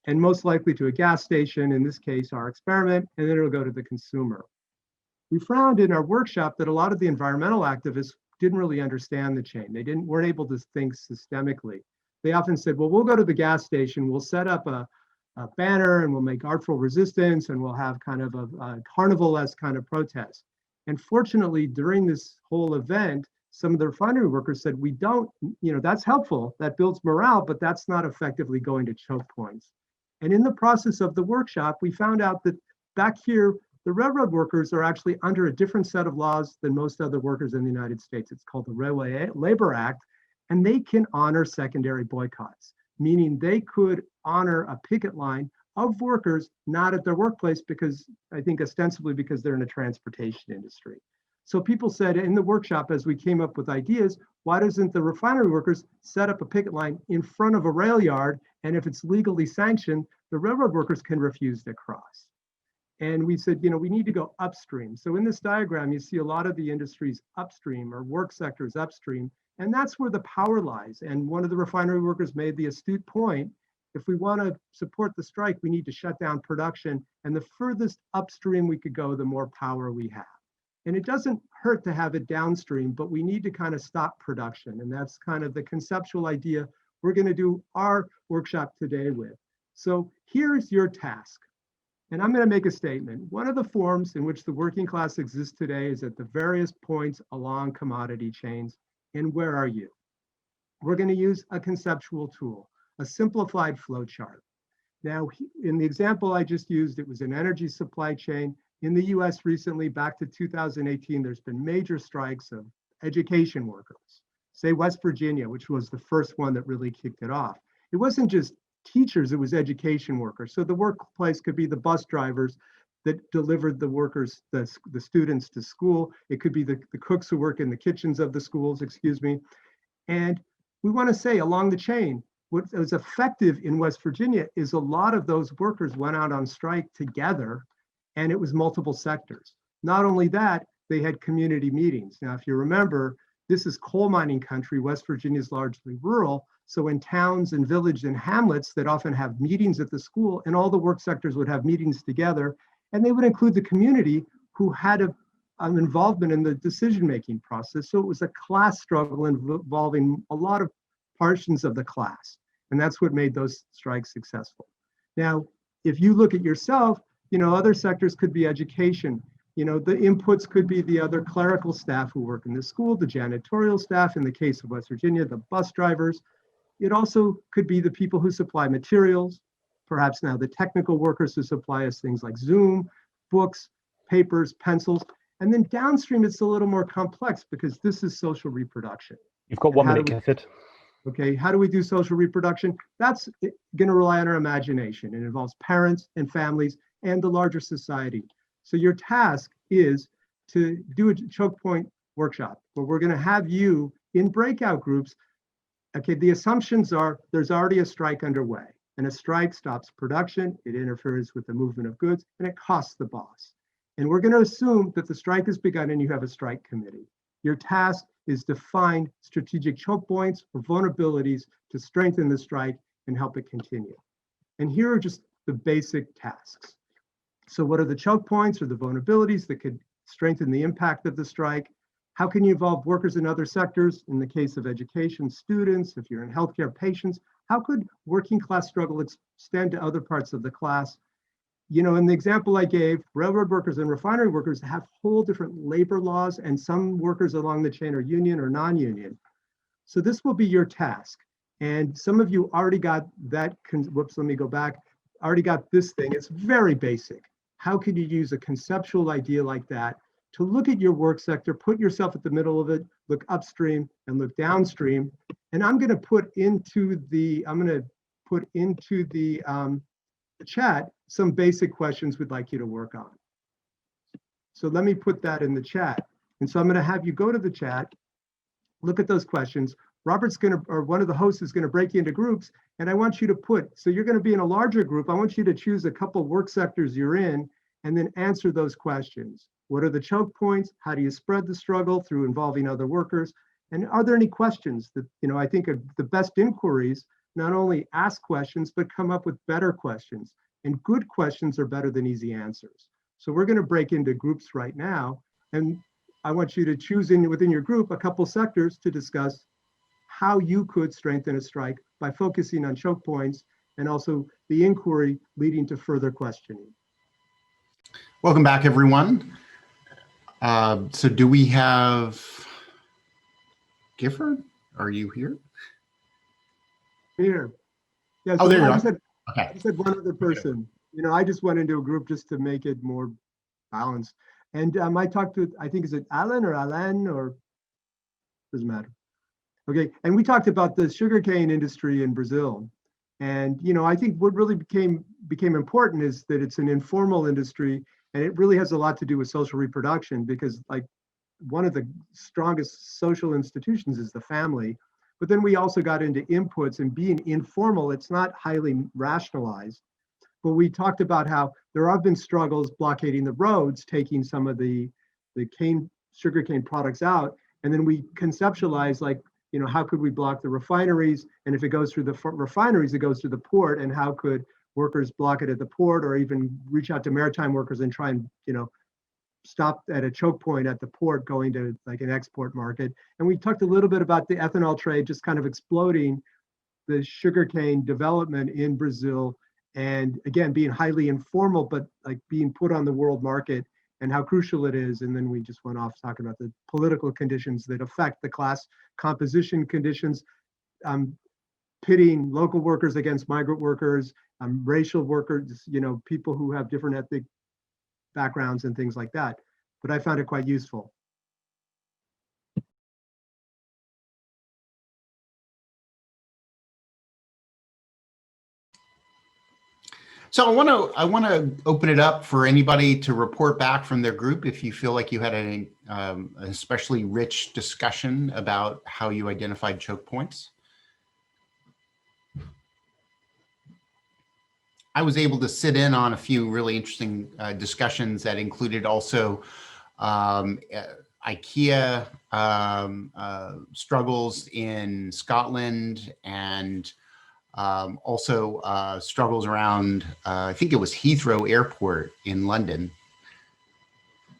and most likely to a gas station, in this case, our experiment, and then it'll go to the consumer. We found in our workshop that a lot of the environmental activists didn't really understand the chain. They weren't able to think systemically. They often said, well, we'll go to the gas station, we'll set up a banner, and we'll make artful resistance, and we'll have kind of a carnival-esque kind of protest. And fortunately, during this whole event, some of the refinery workers said, we don't, that's helpful, that builds morale, but that's not effectively going to choke points. And in the process of the workshop, we found out that back here, the railroad workers are actually under a different set of laws than most other workers in the United States. It's called the Railway Labor Act, and they can honor secondary boycotts, meaning they could honor a picket line of workers not at their workplace, because I think ostensibly because they're in the transportation industry. So people said in the workshop, as we came up with ideas, why doesn't the refinery workers set up a picket line in front of a rail yard? And if it's legally sanctioned, the railroad workers can refuse to cross. And we said, we need to go upstream. So in this diagram, you see a lot of the industries upstream, or work sectors upstream, and that's where the power lies. And one of the refinery workers made the astute point, if we want to support the strike, we need to shut down production. And the furthest upstream we could go, the more power we have. And it doesn't hurt to have it downstream, but we need to kind of stop production. And that's kind of the conceptual idea we're going to do our workshop today with. So here's your task. And I'm going to make a statement. One of the forms in which the working class exists today is at the various points along commodity chains. And where are you? We're going to use a conceptual tool, a simplified flow chart. Now, in the example I just used, it was an energy supply chain. In the US recently, back to 2018, there's been major strikes of education workers. Say West Virginia, which was the first one that really kicked it off. It wasn't just teachers, it was education workers. So the workplace could be the bus drivers that delivered the workers, the students to school. It could be the cooks who work in the kitchens of the schools, And we want to say along the chain, what was effective in West Virginia is a lot of those workers went out on strike together, and it was multiple sectors. Not only that, they had community meetings. Now, if you remember, this is coal mining country. West Virginia is largely rural. So in towns and villages and hamlets that often have meetings at the school, and all the work sectors would have meetings together, and they would include the community who had an involvement in the decision-making process. So it was a class struggle involving a lot of portions of the class. And that's what made those strikes successful. Now, if you look at yourself, other sectors could be education. The inputs could be the other clerical staff who work in the school, the janitorial staff, in the case of West Virginia, the bus drivers. It also could be the people who supply materials, perhaps now the technical workers who supply us things like Zoom, books, papers, pencils. And then downstream, it's a little more complex because this is social reproduction. You've got 1 minute, Clifford. Okay, how do we do social reproduction? That's going to rely on our imagination. It involves parents and families and the larger society. So your task is to do a choke point workshop where we're going to have you in breakout groups. Okay, the assumptions are there's already a strike underway, and a strike stops production, it interferes with the movement of goods, and it costs the boss. And we're going to assume that the strike has begun and you have a strike committee. Your task is to find strategic choke points or vulnerabilities to strengthen the strike and help it continue. And here are just the basic tasks. So what are the choke points or the vulnerabilities that could strengthen the impact of the strike? How can you involve workers in other sectors? In the case of education, students, if you're in healthcare, patients, how could working class struggle extend to other parts of the class? You know, in the example I gave, railroad workers and refinery workers have whole different labor laws, and some workers along the chain are union or non-union. So this will be your task. And some of you already got that, whoops, let me go back, already got this thing. It's very basic. How could you use a conceptual idea like that to look at your work sector, put yourself at the middle of it, look upstream and look downstream? And I'm going to put into the, chat some basic questions we'd like you to work on. So let me put that in the chat. And so I'm going to have you go to the chat, look at those questions. Robert's going to, or one of the hosts is going to break you into groups. And I want you to put, so you're going to be in a larger group. I want you to choose a couple work sectors you're in and then answer those questions. What are the choke points? How do you spread the struggle through involving other workers? And are there any questions that, you know, I think the best inquiries not only ask questions, but come up with better questions. And good questions are better than easy answers. So we're going to break into groups right now. And I want you to choose within your group a couple sectors to discuss how you could strengthen a strike by focusing on choke points and also the inquiry leading to further questioning. Welcome back, everyone. So do we have Gifford? Are you here? Here. Yeah, Oh, there you I are. said, Okay. I said one other person. You know, I just went into a group just to make it more balanced. And I talked to, I think, is it Alan or Alan or doesn't matter. Okay, and we talked about the sugarcane industry in Brazil. And, you know, I think what really became important is that it's an informal industry, and it really has a lot to do with social reproduction, because like one of the strongest social institutions is the family. But then we also got into inputs, and being informal, it's not highly rationalized. But we talked about how there have been struggles blockading the roads, taking some of the sugarcane products out. And then we conceptualized, like, you know, how could we block the refineries? And if it goes through the refineries, it goes through the port. And how could workers block it at the port, or even reach out to maritime workers and try and, you know, stop at a choke point at the port going to like an export market. And we talked a little bit about the ethanol trade just kind of exploding, the sugarcane development in Brazil, and again, being highly informal, but like being put on the world market and how crucial it is. And then we just went off talking about the political conditions that affect the class composition conditions, pitting local workers against migrant workers, racial workers, you know, people who have different ethnic backgrounds and things like that. But I found it quite useful. So I want to open it up for anybody to report back from their group if you feel like you had an especially rich discussion about how you identified choke points. I was able to sit in on a few really interesting discussions that included also IKEA struggles in Scotland, and also struggles around, I think it was Heathrow Airport in London.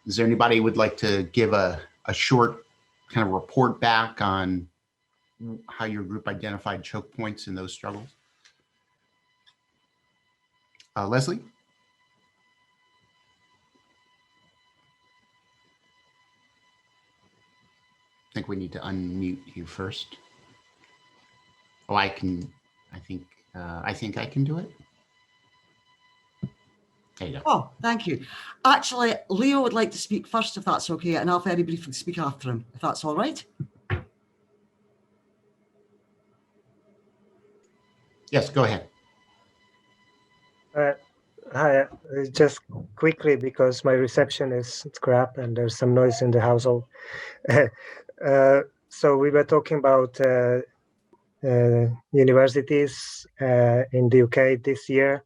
Is there anybody who would like to give a short kind of report back on how your group identified choke points in those struggles? Leslie? I think we need to unmute you first. Oh, I think I can do it. There you go. Oh, thank you. Actually, Leo would like to speak first, if that's okay, and I'll very briefly speak after him, if that's all right. Yes, go ahead. Hi, just quickly because my reception is crap and there's some noise in the household. So we were talking about universities in the UK this year,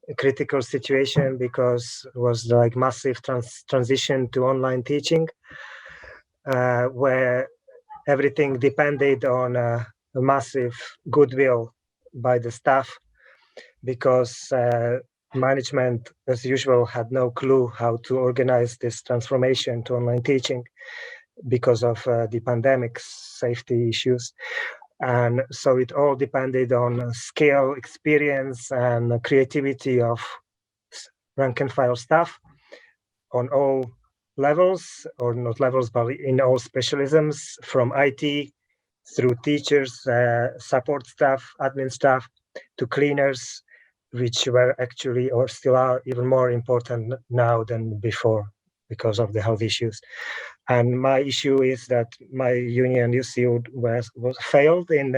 a critical situation because it was like massive transition to online teaching, where everything depended on a massive goodwill by the staff, because management, as usual, had no clue how to organize this transformation to online teaching because of the pandemic safety issues. And so it all depended on skill, experience, and creativity of rank and file staff on all levels, or not levels, but in all specialisms, from IT through teachers, support staff, admin staff, to cleaners, which were actually or still are even more important now than before because of the health issues. And my issue is that my union UCU was failed in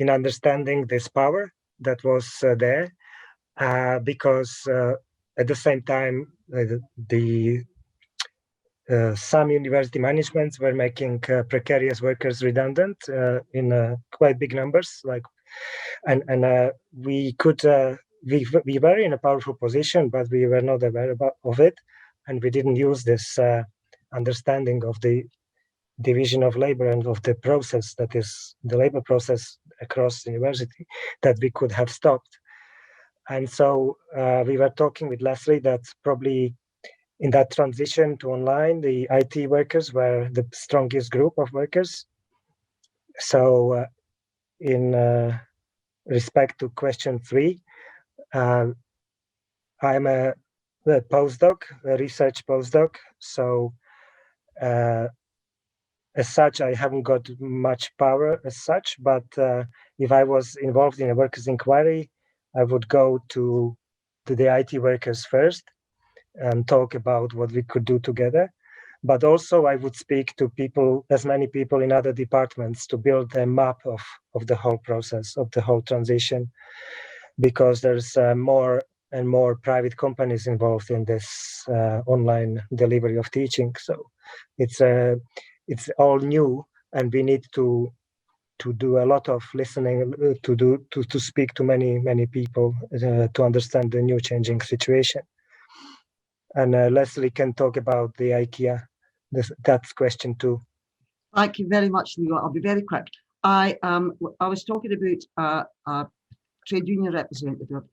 understanding this power that was there, because at the same time some university managements were making precarious workers redundant in quite big numbers, and we could we were in a powerful position, but we were not aware of it, and we didn't use this understanding of the division of labor and of the process that is the labor process across the university that we could have stopped. And so we were talking with Leslie that probably in that transition to online, the IT workers were the strongest group of workers. So in respect to question 3, I'm a postdoc, a research postdoc. So as such, I haven't got much power as such, but if I was involved in a workers' inquiry, I would go to the IT workers first and talk about what we could do together. But also I would speak to people, as many people in other departments, to build a map of the whole process, of the whole transition, because there's more and more private companies involved in this online delivery of teaching. So it's all new, and we need to do a lot of listening, to speak to many people to understand the new changing situation. And Leslie can talk about the IKEA. That's question 2. Thank you very much, Leo. I'll be very quick. I was talking about a trade union representative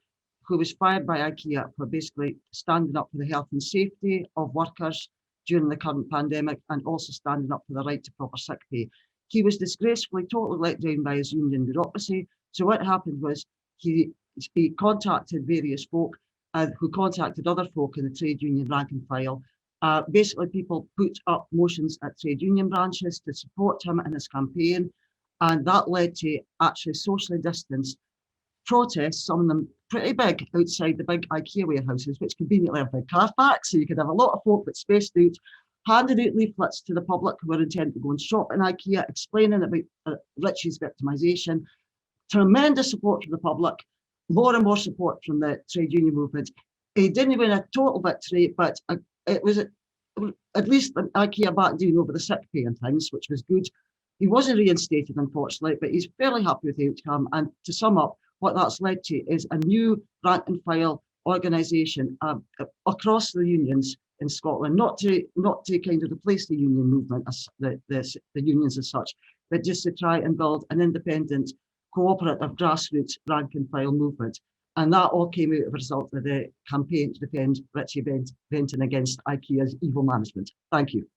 who was fired by IKEA for basically standing up for the health and safety of workers during the current pandemic, and also standing up for the right to proper sick pay. He was disgracefully totally let down by his union bureaucracy. So what happened was he contacted various folk who contacted other folk in the trade union rank and file. Basically, people put up motions at trade union branches to support him in his campaign, and that led to actually socially distanced protests, some of them pretty big, outside the big IKEA warehouses, which conveniently have big car parks, so you could have a lot of folk that spaced out, handed out leaflets to the public who were intending to go and shop in IKEA, explaining about Richie's victimisation. Tremendous support from the public, more and more support from the trade union movement. He didn't win a total victory, but it was at least IKEA back down over the sick pay and things, which was good. He wasn't reinstated, unfortunately, but he's fairly happy with the outcome. And to sum up, what that's led to is a new rank and file organisation across the unions in Scotland, not to kind of replace the union movement, the unions as such, but just to try and build an independent, cooperative, grassroots rank and file movement. And that all came out of a result of the campaign to defend Richie Benton against IKEA's evil management. Thank you.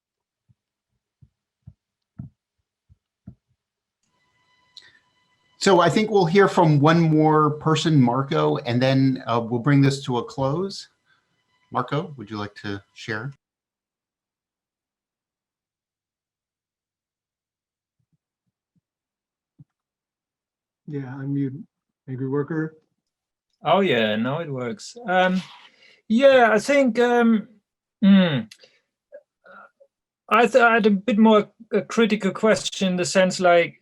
So I think we'll hear from one more person, Marco, and then we'll bring this to a close. Marco, would you like to share? Yeah, unmute. Angry worker. Oh yeah, now it works. Yeah, I think I had a bit more a critical question in the sense, like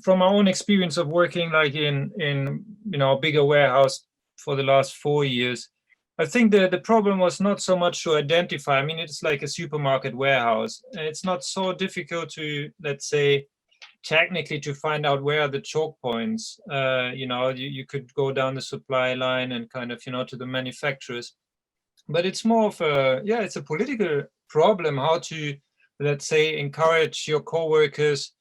from my own experience of working like in a bigger warehouse for the last 4 years. I think the problem was not so much to identify. I mean, it's like a supermarket warehouse. It's not so difficult to, let's say, technically to find out where are the choke points. You could go down the supply line and kind of, to the manufacturers. But it's more of it's a political problem, how to, let's say, encourage your coworkers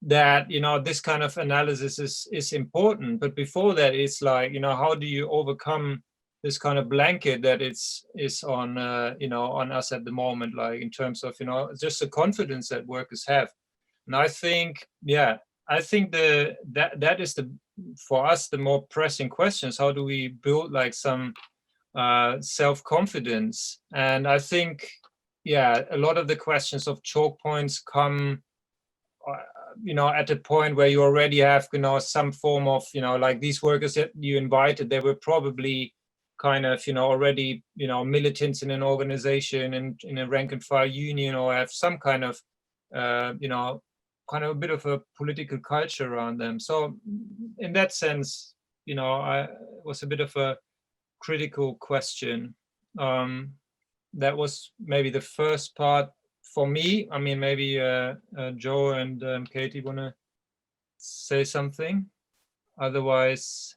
that, this kind of analysis is important. But before that, it's like, how do you overcome this kind of blanket that is on, on us at the moment, like in terms of, just the confidence that workers have. And I think, that is for us, the more pressing questions. How do we build like some self-confidence? And I think, a lot of the questions of choke points come, at a point where you already have, some form of, like these workers that you invited, they were probably kind of, already, militants in an organization and in a rank and file union, or have some kind of, kind of a bit of a political culture around them. So in that sense, it was a bit of a critical question. That was maybe the first part for me. I mean, maybe Joe and Katie want to say something. Otherwise,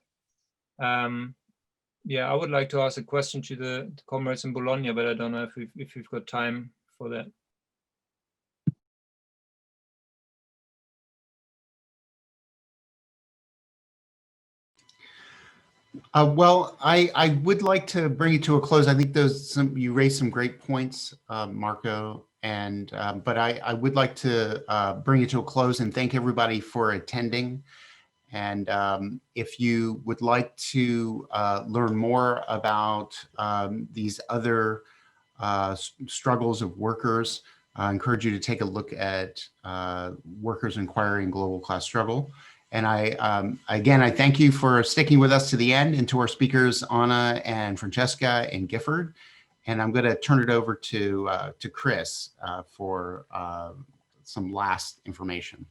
I would like to ask a question to the comrades in Bologna, but I don't know if we've got time for that. Well, I would like to bring it to a close. I think you raised some great points, Marco, and but I would like to bring it to a close and thank everybody for attending. And if you would like to learn more about these other struggles of workers, I encourage you to take a look at Workers Inquiry and Global Class Struggle. And again, I thank you for sticking with us to the end, and to our speakers, Anna and Francesca and Gifford. And I'm going to turn it over to Chris for some last information.